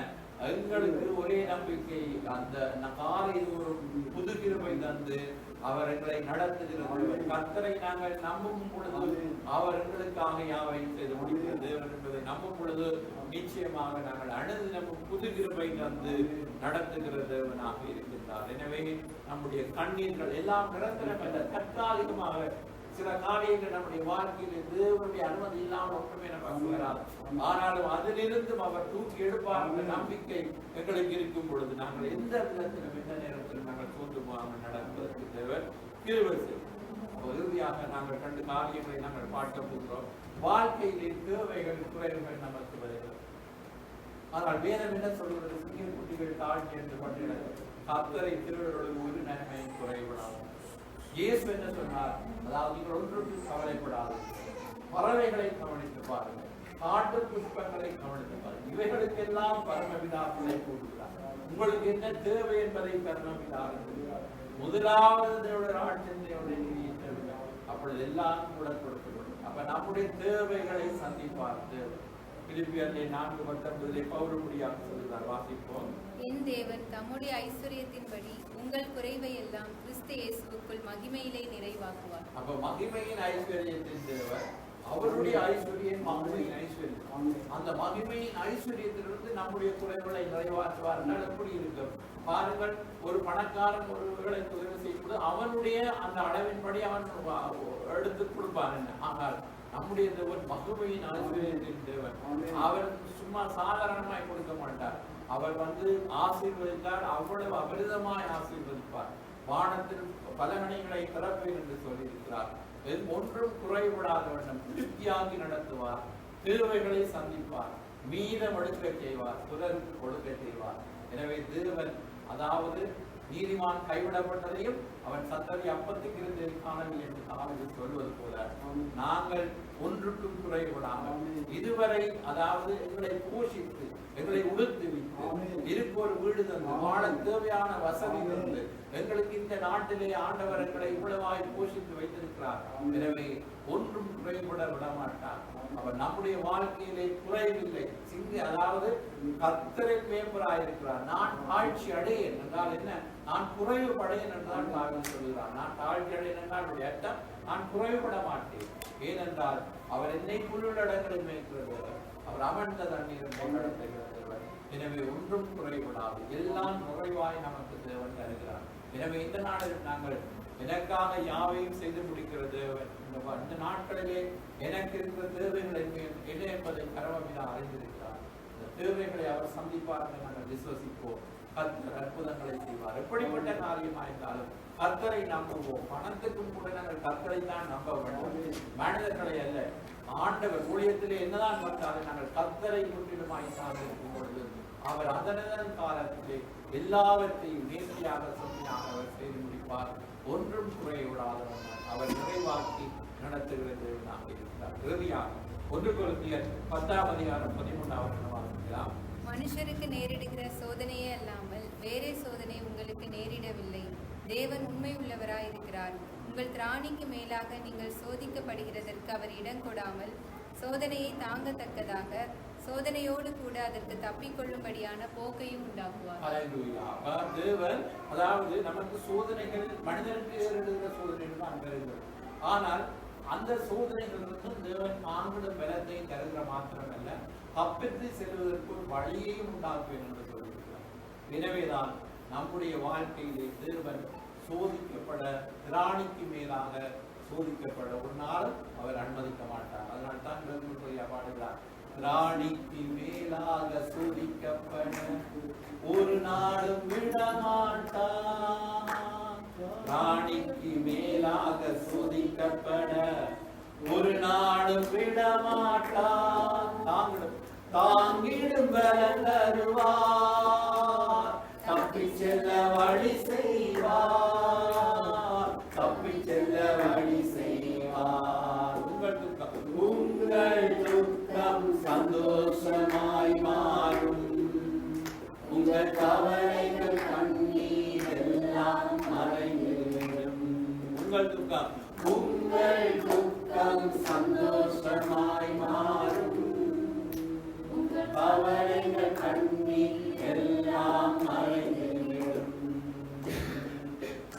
எங்களுக்கு ஒரே நம்பிக்கை, அந்த காலை தூரம் புது கிருபை தந்து அவர் எங்களை நடத்துகிறது. கர்த்தரை நாங்கள் நம்பும் பொழுது அவர் எங்களுக்காக யாவையும் செய்து முடிக்கிற தேவன் என்பதை நம்பும் பொழுது நிச்சயமாக நாங்கள் அணுது நம்ம புது கிருபை தந்து நடத்துகிற தேவனாக இருக்கின்றார். எனவே நம்முடைய கண்ணீர்கள் எல்லாம் நிரந்தரம் அல்ல, தற்காலிகமாக சில காரியங்கள் நம்முடைய வாழ்க்கையில் தேவனுடைய அனுமதி இல்லாமல் ஒன்றுமே நமக்கு வராது. ஆனாலும் அதிலிருந்தும் அவர் தூக்கி எடுப்பார் என்ற நம்பிக்கை எங்களுக்கு இருக்கும் பொழுது நாங்கள் எந்த விதத்திலும் எந்த நேரத்திலும் நாங்கள் சோர்ந்து போகாமல் நடப்பதற்கு தேவன் கிருபை செய்யும். இறுதியாக நாங்கள் 2 காரியங்களை நாங்கள் பார்க்க போகிறோம். வாழ்க்கையிலே தேவைகள் குறைவுகள் நமக்கு வருகிறது. ஆனால் வேதம் என்ன சொல்கிறது? சிங்க குட்டிகள் தாழ்ச்சி என்று பட்டியல் கர்த்தரை திருவருள் ஒரு நன்மையும் குறைவிடாது. இயேசு என்ன சொன்னார்? அதாவது நீங்கள் ஒன்றுக்கு கவலைப்படாது, பறவைகளை கவனித்து பாருங்கள், காட்டு புஷ்பங்களை கவனித்து பாருங்கள், இவைகளுக்கெல்லாம் பரமபிதா பிள்ளை கூறுகிறார். உங்களுக்கு என்ன தேவை என்பதை பரமபிதா கூறுகிறார். முதலாவது ஆட்சியுடைய நீதியை தேவை, அப்பொழுது எல்லாம் கூட கொடுக்கப்படும். அப்ப நம்முடைய தேவைகளை சந்திப்பார் தேவை. பிலிப்பியரிலே 4:19 பவுலுடையாக சொல்கிறார், வாசிப்போம். என் தேவன் தம்முடைய ஐஸ்வரியத்தின்படி உங்கள் குறைவை எல்லாம் கிறிஸ்து இயேசுவுக்குள் மகிமையிலே நிறைவாக்குவார். அப்ப மகிமையின் ஐஸ்வரியத்தின் தேவன் அவருடைய ஐஸ்வர்யம் மகிமையின் ஐஸ்வர்யம். அந்த மகிமையின் ஐஸ்வர்யத்திலிருந்து நம்முடைய குறைகளை நிறைவாற்றுவார். எப்படி இருக்கும் பாருங்கள், ஒரு பணக்காரன் ஒருவர்களை உதவி செய்யும்போது அவனுடைய அந்த அளவின்படி அவன் எடுத்து கொடுப்பார். ஆனால் நம்முடைய தேவன் மகிமையின் ஐஸ்வர்யத்தின் தேவன். அவர் சும்மா சாதாரணமாய் கொடுக்க மாட்டார். அவர் ஆசீர்வதித்தார், அவ்வளவு அபரிதமாய் ஆசீர்வதிப்பார். வானத்தில் பலகணிகளை திறப்பேன் என்று சொல்லியிருக்கிறார். ஒன்றும் குறைவிடாத வேண்டும், திருப்தியாகி நடத்துவார், தேவைகளை சந்திப்பார், மீதம் எடுக்க செய்வார், பிறருக்கு கொடுக்க செய்வார். எனவே தேவன், அதாவது நீதிமான் கைவிடப்பட்டதையும் அவன் சந்ததி அப்பத்துக்கு இருந்து காணவில்லை என்று தாவீது சொல்வது போல நாங்கள் ஒன்றுக்கும் குறைவிடாமல் இதுவரை, அதாவது எங்களை போஷித்து எங்களை உடுத்து விட்டு இருக்க ஒரு வீடு தந்து வாழ தேவையான வசதி தந்து எங்களுக்கு இந்த நாட்டிலே ஆண்டவர் எங்களை இவ்வளவாய் போஷித்து வைத்திருக்கிறார். எனவே ஒன்றும் குறைபட விடமாட்டார். அவர் நம்முடைய வாழ்க்கையிலே குறைவில்லை. அதாவது கர்த்தரின் மேம்பராயிருக்கிறார். நான் தாழ்ச்சி அடையேன் என்றால் என்ன? நான் குறைவுபடையேன் என்றால் தாவீது சொல்கிறார். நான் தாழ்ச்சி அடையேன் என்றால் அர்த்தம் நான் குறைவுபட மாட்டேன். ஏனென்றால் அவர் என்னை புல்லுள்ளடங்களில் மேய்க்கிறது, அவர் அமர்ந்த தண்ணீர் நடத்துகிறவர். எனவே ஒன்றும் குறைவிடாது, எல்லாம் நிறைவாய் நமக்கு தேவன் தருகிறார். எனவே இந்த நாளில் நாங்கள் எனக்காக யாவையும் செய்து முடிக்கிற தேவன். இந்த நாட்களிலே எனக்கு இருக்கிற தேவைகள் என்ன என்பதை பரமபிதா அறிந்திருக்கிறார். இந்த தேவைகளை அவர் சந்திப்பார் என்று நாங்கள் விசுவசிப்போம். கர்த்தர் அற்புதங்களை செய்வார். எப்படிப்பட்ட காரியமாயிருந்தாலும் கர்த்தரை நம்புவோம். பணத்துக்கும் கூட நாங்கள் கர்த்தரை தான் நம்ப வேண்டும், மனிதர்களை அல்ல. ஆண்டவர் ஊழியத்திலே என்னதான் பார்த்தாலும் நாங்கள் கர்த்தரை முற்றிலுமாய் சார்ந்திருக்கும் பொழுது அவர் அதனதன் காலத்திலே எல்லாவற்றையும் நேர்த்தியாக சொன்னியாக அவர் செய்து முடிப்பார். ஒன்றும் குறைவிடாதவர் அவர் நிறைவாக்கி நடத்துகிறது இருக்கிறார். இறுதியாக 1 கொரிந்தியர் 10:13 மனுஷருக்கு நேரிடுகிற சோதனையே அல்லாமல் வேறே சோதனை உங்களுக்கு நேரிடவில்லை. தேவன் உண்மை உள்ளவராய் இருக்கிறார். உங்கள் திராணிக்கு மேலாக நீங்கள் சோதிக்கப்படுகிறதற்கு அவர் இடம் கொடாமல் சோதனையை தாங்கத்தக்கதாக சோதனையோடு கூட அதற்கு தப்பிக்கொள்ளும்படியான போக்கையும் உண்டாக்குவார். தேவன், அதாவது நமக்கு சோதனைகள் மனிதனுக்கு ஏற்படுகிற சோதனைகள் தான் பெறுகிறது. ஆனால் அந்த சோதனைகளுக்கு தேவன் தாங்கிடும் பலத்தை தருகிற மாத்திரமல்ல, தப்பித்து செல்வதற்கு ஒரு வழியையும் உண்டாக்குவேன் என்று சொல்லியிருக்கிறார். எனவேதான் நம்முடைய வாழ்க்கையிலே தேவன் சோதிக்கப்பட, திராணிக்கு மேலாக சோதிக்கப்பட ஒரு நாளும் அவர் அனுமதிக்க மாட்டார். அதனால் தான் பாடுகிறார், திராணிக்கு மேலாக சோதிக்கப்பட ஒரு நாளும் விட மாட்டார். ராணிக்கு மேலாக சோதிக்கப்பட ஒரு நாளும் விட மாட்டார். தாங்கிடும் பலன் தருவார், தப்பி செல்ல வழி செய்வார், தப்பி செல்ல வழி செய்வார். உங்கள் துக்கம் சந்தோஷமாய் மாறும், உங்கள் கவலைகள் கண்ணீர் எல்லாம் மறைந்துவிடும். உங்கள் துக்கம் சந்தோஷமாய் மாறும், உங்கள் கவலைகள் கண்ணீர் எல்லாம் மறைந்துவிடும்.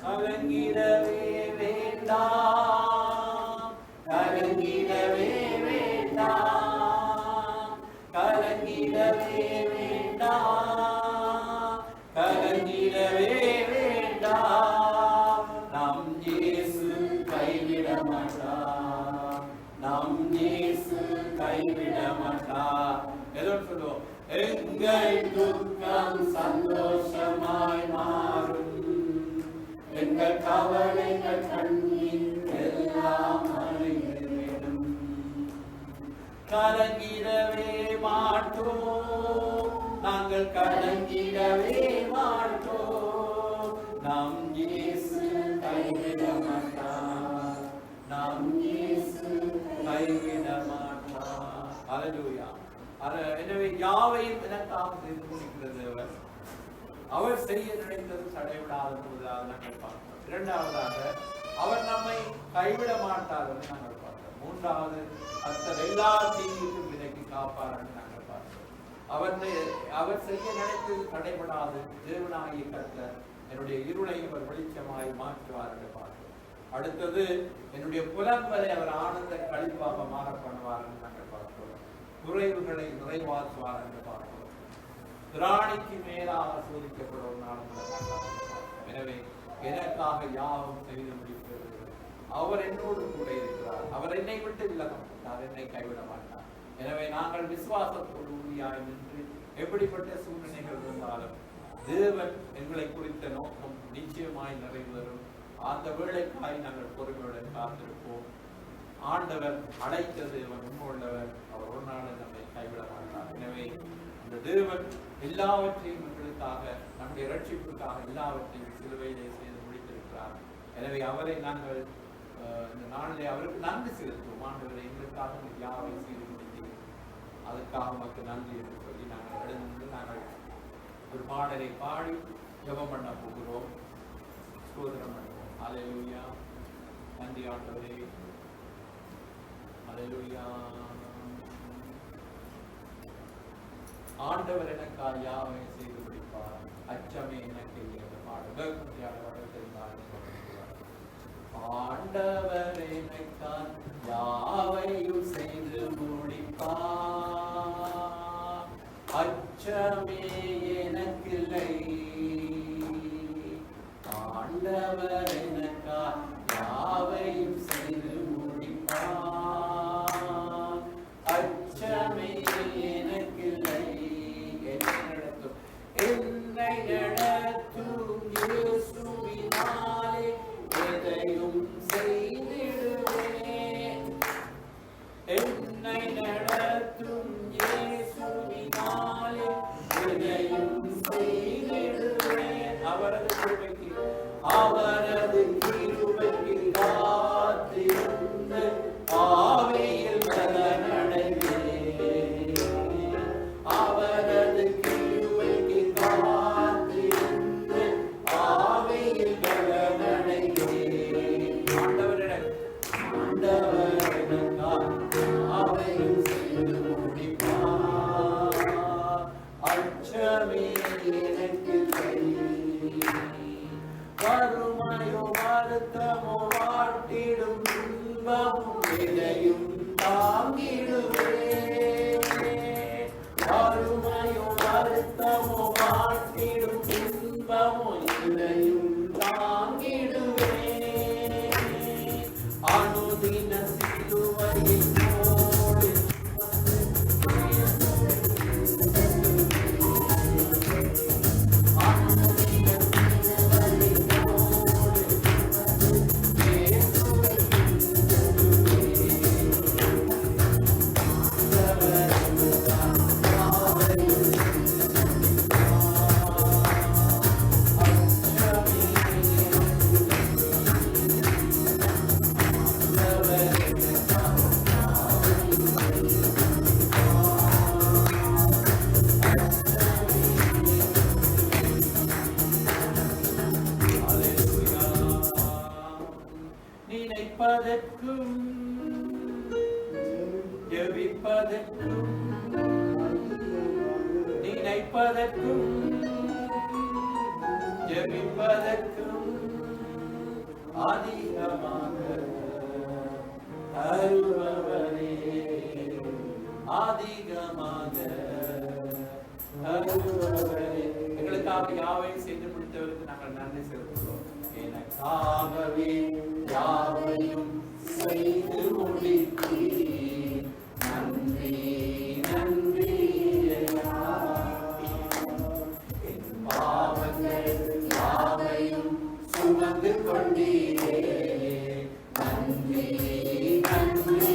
கலங்கிடவே வேண்டாம், கலங்கிடவே வேண்டாம், கலங்கிடவே வேண்டாம், கலங்கிடவே வேண்டாம். நம் இயேசு கைவிட மாட்டார், நம் இயேசு கைவிட மாட்டார். ஏதோ சொல்லுவோம், எங்கள் துக்கம் சந்தோஷமாய் மாறும், எங்கள் கவலைகள் கண்ணீர் எல்லாம் மறைந்துவிடும். கலங்கிடவே மாட்டோம், எனவே யாவையும் எனக்காக செய்து முடிக்கிற தேவன். அவர் செய்ய நினைத்தது தடைவிடாத முதலாக நாங்கள் பார்க்கிறோம். இரண்டாவதாக அவர் நம்மை கைவிட மாட்டார் என்று நாங்கள் பார்க்கிறோம். மூன்றாவது கர்த்தர் எல்லா தீங்குக்கும் விலக்கி காப்பார் என்று நாங்கள் பார்க்கிறோம். அவர் செய்ய நினைத்தது தடைபடாது. தேவனாகிய கர்த்தர் என்னுடைய இருளை அவர் வெளிச்சமாய் மாற்றுவார் என்று பார்க்கிறோம். அடுத்தது என்னுடைய புலம்பலை அவர் ஆனந்த கழிப்பாக மாற பண்ணுவார் என்று நாங்கள் பார்க்கிறோம். குறைவுகளை நிறைவாற்றுவார் என்று பார்க்கிறோம். திராணிக்கு மேலாக சோதிக்கப்படும் ஒரு நாள். எனவே எனக்காக யாவும் செய்து முடிக்கிறது. அவர் என்னோடு கூட இருக்கிறார். அவர் என்னை விட்டு விலக மாட்டார், என்னை கைவிட மாட்டார். எனவே நாங்கள் விசுவாசத்தோடு உறுதியாய் நின்று எப்படிப்பட்ட சூழ்நிலைகள் இருந்தாலும் தேவன் எங்களை குறித்த நோக்கம் நிச்சயமாய் நிறைவேறும். அந்த வேளைக்காய் நாங்கள் பொறுமையுடன் காத்திருப்போம். ஆண்டவர் அழைத்த தேவன் உண்மையுள்ளவர். அவர் ஒரு நாள் நம்மை கைவிட மாட்டார். எனவே அந்த தேவன் எல்லாவற்றையும் எங்களுக்காக, நம்முடைய ரட்சிப்புக்காக எல்லாவற்றையும் சிலுவையிலே செய்து முடித்திருக்கிறார். எனவே அவரை நாங்கள் இந்த நாளிலே அவருக்கு நன்றி செலுத்துவோம். ஆண்டவரை எங்களுக்காக யாவை செய்து முடித்தீர்கள், அதுக்காக மக்கள் நன்றி என்று சொல்லி நாங்கள் எழுந்து நாங்கள் ஒரு பாடலை பாடி ஜெபம் பண்ண போகிறோம். ஸ்தோத்திரம் பண்ணுவோம். அல்லேலூயா. நன்றி ஆண்டவரே. அல்லேலூயா. ஆண்டவர் எனக்காக யாவை செய்து முடிப்பார், அச்சமே எனக்கு இந்த பாடல் ஆண்டவர் எனக்காக யாவையும் செய்து முடிப்பார், அச்சமே எனக்கில்லை. ஆண்டவர் எனக்காக யாவையும் செய்து முடிப்பார், அச்சமே எனக்கில்லை. என்னை நடத்தும் இயேசுவினாலே எதையும் செய்திடுவேன். என்னை நடத்தும் இயேசுவினாலே எதையும் செய்திடுவேன். அவரது கிருபைக்கு காத்திருந்து ஆவியில் பலனடைவேன். அவரது கிருபைக்கு காத்திருந்து ஆவியில் பலனடைவேன். ஆண்டவரிடம் ஆவையும் செய்து முடிப்பார், அச்சமே எனக்கில்லை. வறுமையோ வருத்தமோ வாட்டிடும் துன்பமும் இதையும் தாங்கிடுவேன். வறுமையோ வருத்தமோ வாட்டிடும் துன்பமோ இதையும் தாங்கிடுவேன். அனுதின சிலுவையை போடு நினைப்பதற்கும் ஜெபிப்பதற்கும் நினைப்பதற்கும் ஜெபிப்பதற்கும் அதிகமாக அருள்பவரே, அதிகமாக அருள்பவரே. எங்களுக்காக யாவையும் செய்து முடித்தவருக்கு நாங்கள் நன்றி செலுத்துகிறோம். எனக்காகவே யாவையும் செய்து முடித்தீர், நன்றி நன்றி. என் பாவங்கள் யாவையும் சுமந்து கொண்டீரே, நன்றி நன்றி.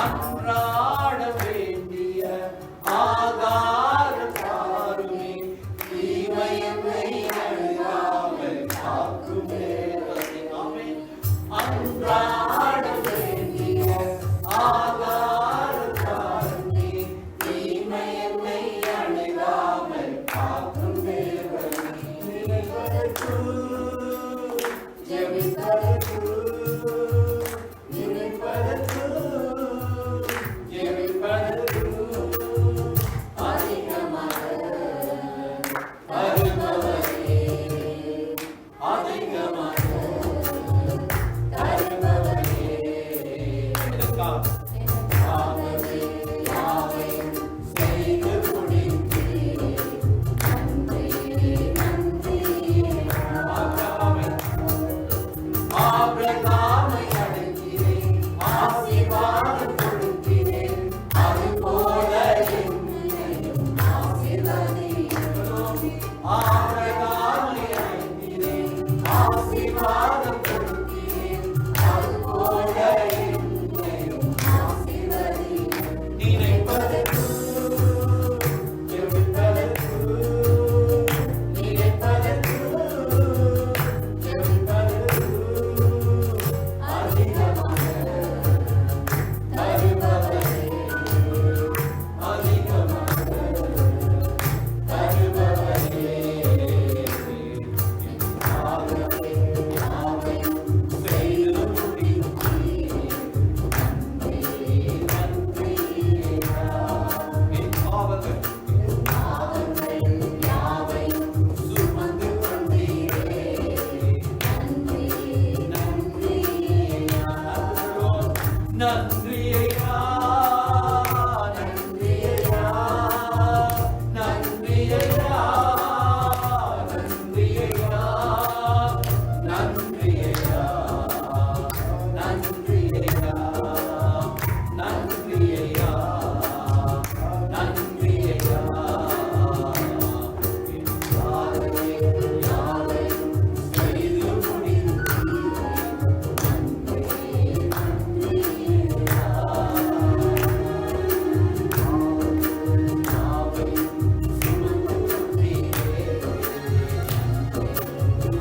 அன்றாட வேண்டிய ஆகாரம் தாருமே, தீமையை அணுகாமல் காக்குமே. ஆமென். அன்றாட வேண்டிய ஆகாரம் தாருமே, தீமையை அணுகாமல் காக்கும் தேவனே. நினைப்பதற்கு ஜெபிப்பதற்கு நினைப்பதற்கு ஜெபிப்பதற்கு அதிகமாக தருபவரே, அதிகமாக தருபவரே. எனக்காகவே யாவையும் செய்து முடித்தீரே. ஆபிரகாமை அடைக்கிறேன், ஆசீர்வாதம் கொடுக்கிறேன், அதுபோல என்னையும் ஆசீர்வதியும். ஆபிரகாமை அடைக்கிறேன், ஆசீர்வாதம் கொடுக்கிறேன், அதுபோல என்னையும் ஆசீர்வதியும். நினைப்பதற்கு ஜெபிப்பதற்கு நினைப்பதற்கு ஜெபிப்பதற்கு அதிகமாக தருபவரே, அதிகமாக தருபவரே. ஆகவே யாவையும் செய்து முடித்தீரே. நன்றி, நன்றி ஐயா. என் பாவங்கள் யாவையும் சுமந்து கொண்டீரே. நன்றி, நன்றி ஐயா. நன்றி ஐயா, நன்றி ஐயா, நன்றி ஐயா, நன்றி ஐயா, நன்றி ஐயா, நன்றி ஐயா, நன்றி ஐயா, நன்றி ஐயா. யாவையும் யாவையும் செய்து முடித்தீரே. நன்றி, நன்றி ஐயா. யாவையும் சுமந்து கொண்டீரே.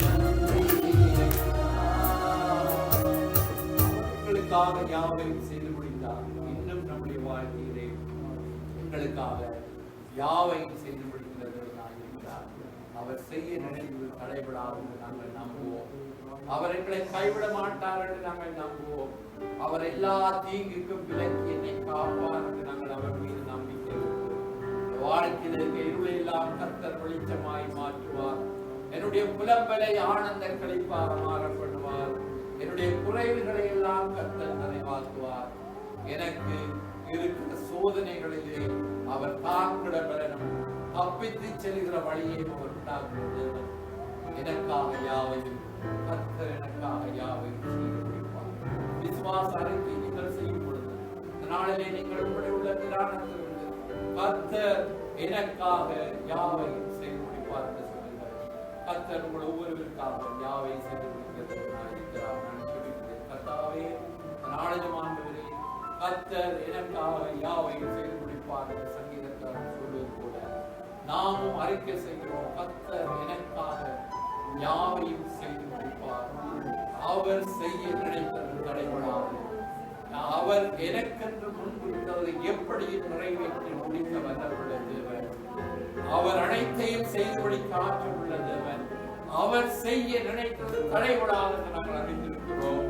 நன்றி, எங்களுக்காக யாவையும் செய்து முடித்தார். இன்னும் நம்முடைய வாழ்க்கையிலே எங்களுக்காக யாவையும் செய்து முடிக்கிறது இருக்கிறார். அவர் செய்ய நினைவு தடைபடாது என்று நாங்கள் நம்புவோம். அவர் எங்களை கைவிட மாட்டார் என்று நாங்கள் நம்புவோம். அவர் எல்லா தீங்குக்கும் விலக்கி என்னை காப்பார் என்று நாங்கள் அவர் மீது நம்பிக்கை வைக்கிறோம். இந்த வாழ்க்கையில் இருக்க இருளையெல்லாம் கர்த்தர் வெளிச்சமாய் மாற்றுவார். என்னுடைய புலம்பலை ஆனந்த களிப்பாக மாற பண்ணுவார். என்னுடைய குறைவுகளை எல்லாம் கர்த்தர் நிறைவாக்குவார். எனக்கு இருக்கிற சோதனைகளிலே அவர் தாங்கிட பெறணும், தப்பித்து செல்கிற வழியையும் அவர் உண்டாக்குவது. எனக்காக யாவையும் கர்த்தர் எனக்காக யாவையும் செய்து முடிப்பார். விசுவாச அறிக்கை நீங்கள் செய்யும் பொழுது இந்த நாளிலே நீங்கள் உங்களுடைய உள்ளத்திலானதிலிருந்து கர்த்தர் எனக்காக யாவையும் செய்து முடிப்பார் என்று சொல்லுங்கள். கர்த்தர் உங்கள் ஒவ்வொருவருக்காக யாவையும் செய்து முடிக்கிறார். நான் ஜெபிக்கிறேன். கர்த்தாவே, நாளிலும் ஆண்டவரே, கர்த்தர் எனக்காக யாவையும் செய்து முடிப்பார் என்று சங்கீதக்காரன் சொல்வது போல நாமும் அறிக்கை செய்கிறோம். கர்த்தர் எனக்காக யாவையும் செய்து முடிப்பார். அவர் செய்ய நினைத்தது தடைபடாது. அவர் எனக்கென்று முன்பிருந்ததை எப்படியும் நிறைவேற்றி முடிக்க வல்லவருள்ள தேவன். அவர் அனைத்தையும் செய்து முடிக்க ஆற்றல் உள்ள தேவன். அவர் செய்ய நினைத்தது தடைபடாது என்று நாங்கள் அறிந்திருக்கிறோம்.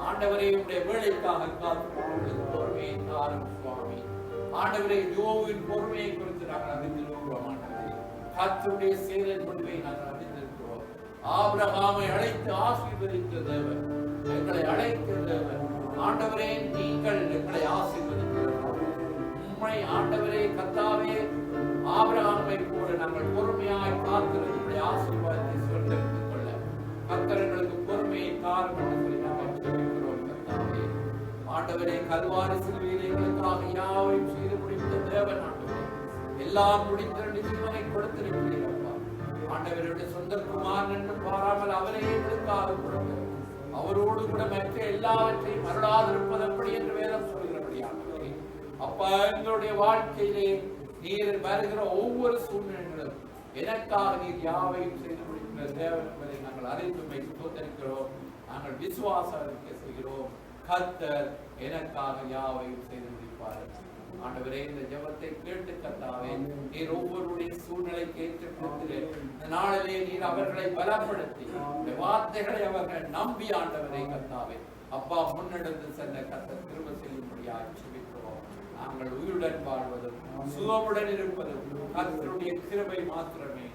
ஆண்டவரே, உடைய வேலைக்காக காத்துக்கொள்ளும் பொறுமையை தாரும் சுவாமி. ஆண்டவரே, யோவின் பொறுமையை குறித்து நாங்கள் அறிந்திருக்கிறோம். ஆண்டவரே, கர்த்தருடைய செயலின் முடிவை நாங்கள் அறிந்திருக்கிறோம். ஆபிரகாமை அழைத்து ஆசீர்வதித்த தேவன், எங்களை அழைத்த தேவன். ஆண்டவரே, நீங்கள் எங்களை ஆசீர்வதிக்கிறோம். உம்மை ஆண்டவரே கர்த்தாவே, ஆபிரகாமை போல நாங்கள் பொறுமையாய் காத்திருந்து ஆசீர்வாதத்தை சுதந்திரித்துக் கொள்ள கர்த்தர் எங்களுக்கு பொறுமையை தாரும் என்று சொல்லி நாங்கள் ஜெபிக்கிறோம். கர்த்தாவே, ஆண்டவரே, கல்வாரி சிலுவையில் எங்களுக்காக யாவையும் செய்து முடித்த தேவன். ஆண்டவரே, எல்லாம் முடித்திரண்டு ஜீவனை கொடுத்திருக்கிறீரப்பா. ஆண்டவருடைய சொந்த குமாரன் என்று பாராமல் அவரே எங்களுக்காக கொடுத்து அவரோடு கூட மற்ற எல்லாவற்றையும் அருளாதிருப்பது எப்படி என்று வேதம் சொல்கிறபடி ஆண்டவரே, அப்பா, எங்களுடைய வாழ்க்கையிலே நீர் வருகிற ஒவ்வொரு சூழ்நிலைகளும் எனக்காக நீர் யாவையும் செய்து முடிக்கிற தேவன் என்பதை நாங்கள் அறிந்து ஸ்தோத்திரிக்கிறோம். நாங்கள் விசுவாசம் அறிக்கை செய்கிறோம். கர்த்தர் எனக்காக யாவையும் செய்து முடிப்பார். ஆண்டவரே, இந்த ஜெபத்தை கேட்டு கர்த்தாவே, நீர் ஒவ்வொருடைய சூழ்நிலைக்கு ஏற்ற இந்த நாளிலே நீர் அவர்களை பலப்படுத்தி இந்த வார்த்தைகளை அவர்கள் நம்பி ஆண்டவரே கர்த்தாவே, அப்பா, முன்னெடுத்து சென்ற கர்த்தர் திரும்ப செய்யும்படியாக ஜெபிக்கிறோம். நாங்கள் உயிருடன் வாழ்வதும் சுகமுடன் இருப்பதும் கர்த்தருடைய கிருபை மாத்திரமே.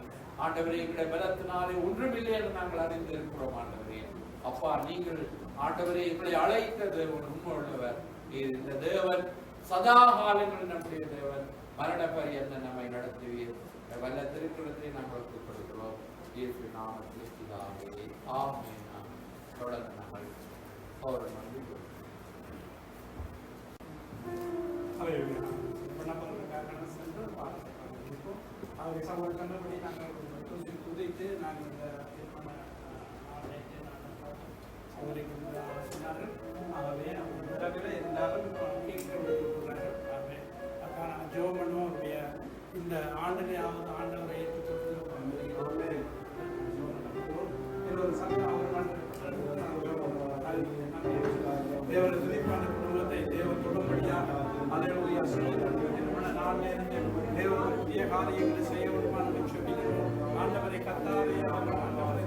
ஆண்டவரே, எங்களுடைய பலத்தினாலே ஒன்றுமில்லை என்று நாங்கள் அறிந்திருக்கிறோம். ஆண்டவரே, அப்பா, நீங்கள் ஆண்டவரே எங்களை அழைத்த தேவன் உண்மையுள்ளவர். இந்த தேவன் சதா காலங்களில் நம்முடைய தேவன் மரண பரியந்த நம்மை நடத்துவீர். வல்ல திருக்குறளத்தை நாங்கள் ஒப்புக் கொடுக்கிறோம். இயேசு நாமத்தில் பிதாவே, ஆமென். தொடர்ந்து நாங்கள் பௌரம் வந்து அவரை சவால் கண்டபடி நாங்கள் துதைத்து நாங்கள் இந்த அவருக்கு சொன்னார்கள். ஆகவே உலகில் இருந்தாலும் ஜெபம் பண்ணுவோம். அவருடைய இந்த ஆண்டிலேயாவது ஆண்டவரை ஒரு சங்கம் தேவரை துதிப்பான குடும்பத்தை தேவன் தொடும்படியாக அலையுடைய நாளிலிருந்து தேவன் புதிய காரியங்களை செய்ய விடுமான சொல்லிக்கிறோம். ஆண்டவரை கத்தாவே ஆண்டவரை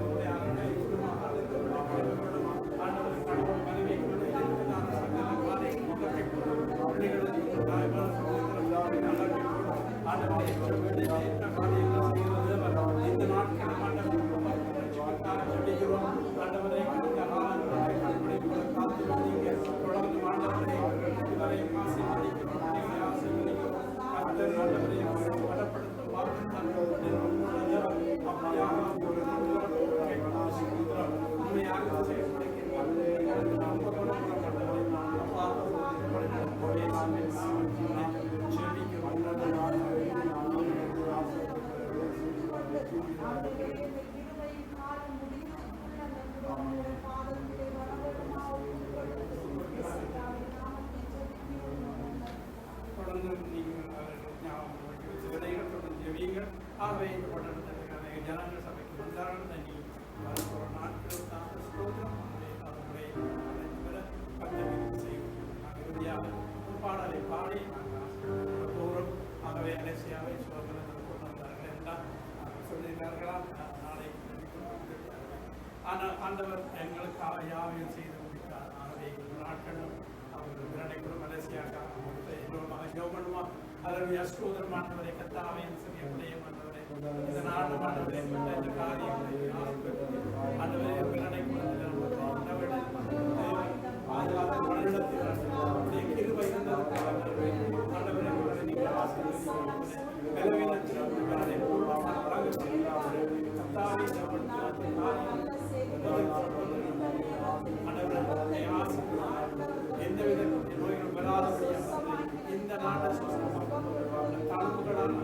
இந்த நாட்கள் ஆண்டவரை தொடர்ந்து ஆண்டவரை பலப்படுத்தும் உண்மையாக தொடர்ந்து நீங்கள் தொடர்ந்து ஜெபியுங்கள். ஆகவே இந்த பட்டணத்திற்கான ஜனங்கள் சபைக்கு வந்தார்கள். ஒரு நாட்கள் தான் ஸ்தோத்திரம் அவர்களை செய்யும். நாங்கள் இறுதியாக பாடலை பாடி நாங்கள் போகிறோம். ஆகவே அலட்சியாவை சுதந்திரத்தில் கொண்டு வந்தார்கள் என்றால் சொல்லியிருக்கார்களா நாளை. ஆனால் ஆண்டவர் எங்களுக்காக யாவையும் செய்து முடித்தார். ஆகவே நாட்களும் அவர்கள் விரலை கூட மலேசியாக ஜோபனுமா அதனுடைய ஸ்தோத்திரமானவரை கத்தாவையும் சரியப்படைய மாணவரை இந்த நாடு மாணவரை இந்த காரியங்களை ஆண்டவரை விரலை பாதுகாப்பு வருடத்தில் கிருபை இருந்ததற்கு ஆண்டவரை நீங்கள் ஆசீர்வதிக்கிறீர்கள். பலவீனத்தில் விரலை பூர்வமாக கத்தாவை ஆண்டவரை ஆசீர்வதிக்கிறார். எந்த விதத்தில் நோய்கள் வராதபடியாக இந்த நாட்டை தாழ்வுகளால்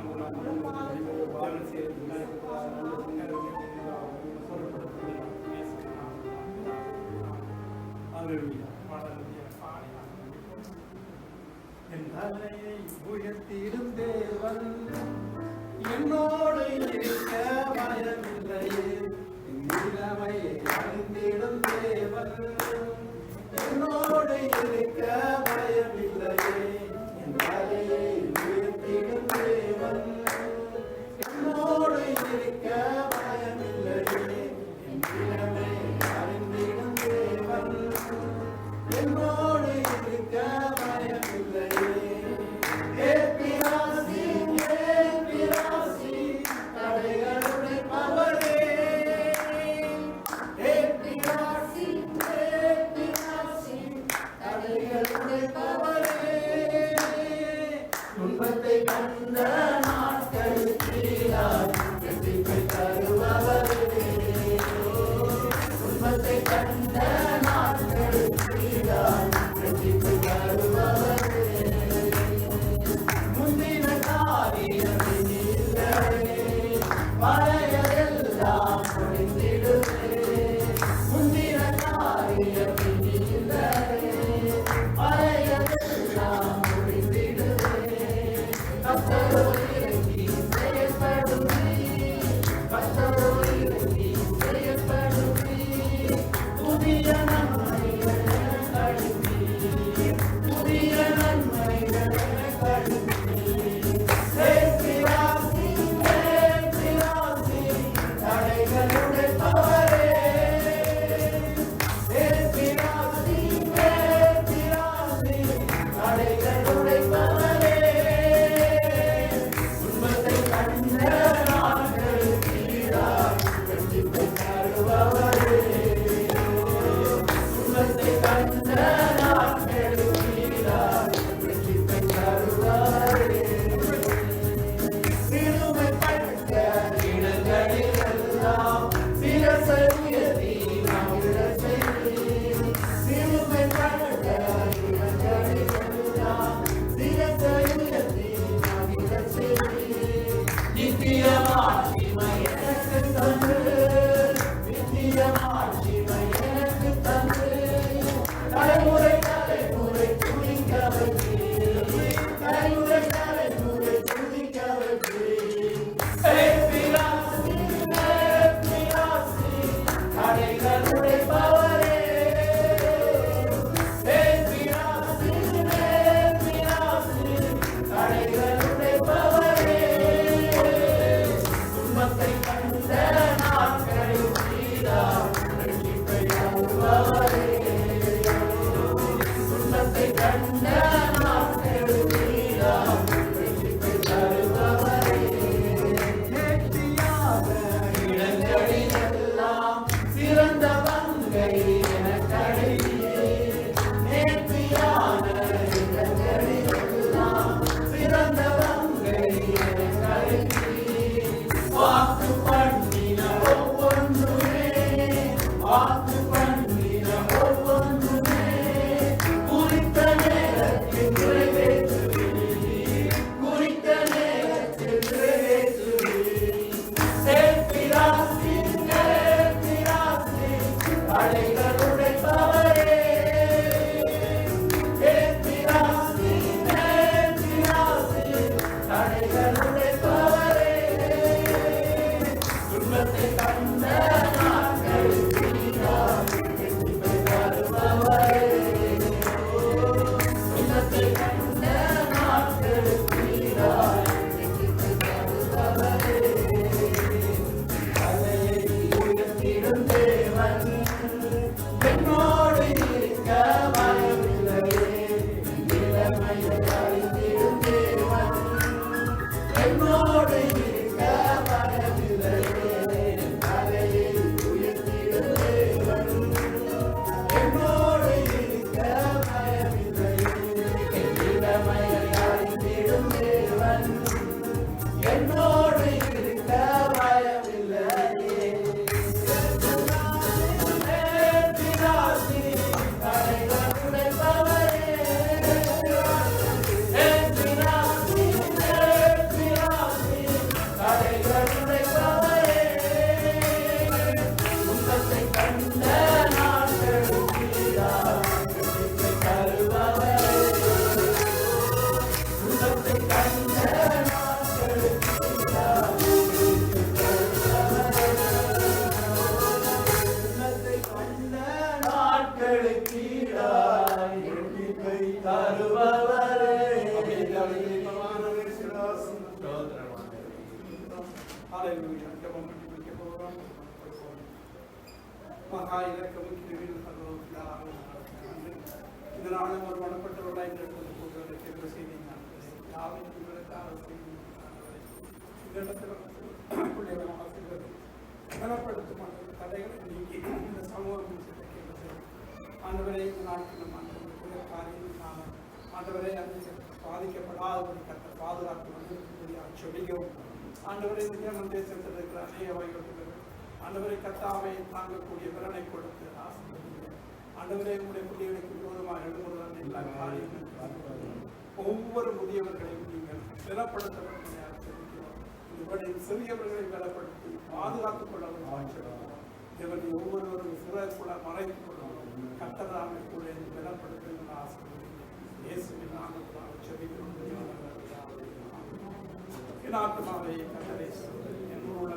என் தலையை உயர்த்திடும் தேவன் என்னோடு இருக்க பயமில்லையே. நிலைமையை அறிந்திடும் தேவன் என்னோடு இருக்க பயமில்லையே. என் தலையை உயர்த்திடும் தேவன் என்னோடு இருக்க பயமில்லையே. என் நிலைமையை அறிந்திடும் தேவன் என்னோடு இருக்க பயமில்லையே. ஏ பிராசி கடை இதனாலும் ஒரு மனப்பட்டவர்களாக இந்த இடத்துல செய்தி இந்த இடத்துல பலப்படுத்தும் தடைகளை நீக்கி இந்த சமூகம் ஆண்டவரை இந்த நாட்களும் ஆண்டவரை அது பாதிக்கப்படாதபடி கற்ற பாதுகாப்பு வந்து சொல்லிக்கவும் ஆண்டவரை நியமன தேசத்தில் இருக்கிற அநேக வகைகள் ஆண்டவரை கத்தாவை தாங்கக்கூடிய பலனை கொடுத்து ஆண்டவரை உங்களுடைய பிள்ளைகளுக்கு விரோதமாக எழுதுவதால் எல்லா காரியங்களும் ஒவ்வொரு முதியவர்களையும் நீங்கள் பலப்படுத்தப்பட்ட இப்படி சிறியவர்களை பலப்படுத்தி பாதுகாத்துக் கொள்ளவும் இவர்கள் ஒவ்வொருவரும் சிறப்புல மறைத்துக் கொள்ளவும் கத்தராமை கூட பலப்படுத்த ஆசை இயேசுவின் நாமத்தினால் செபிக்கிறோம். என் ஆத்மாவை கத்தரை என்னுள்ள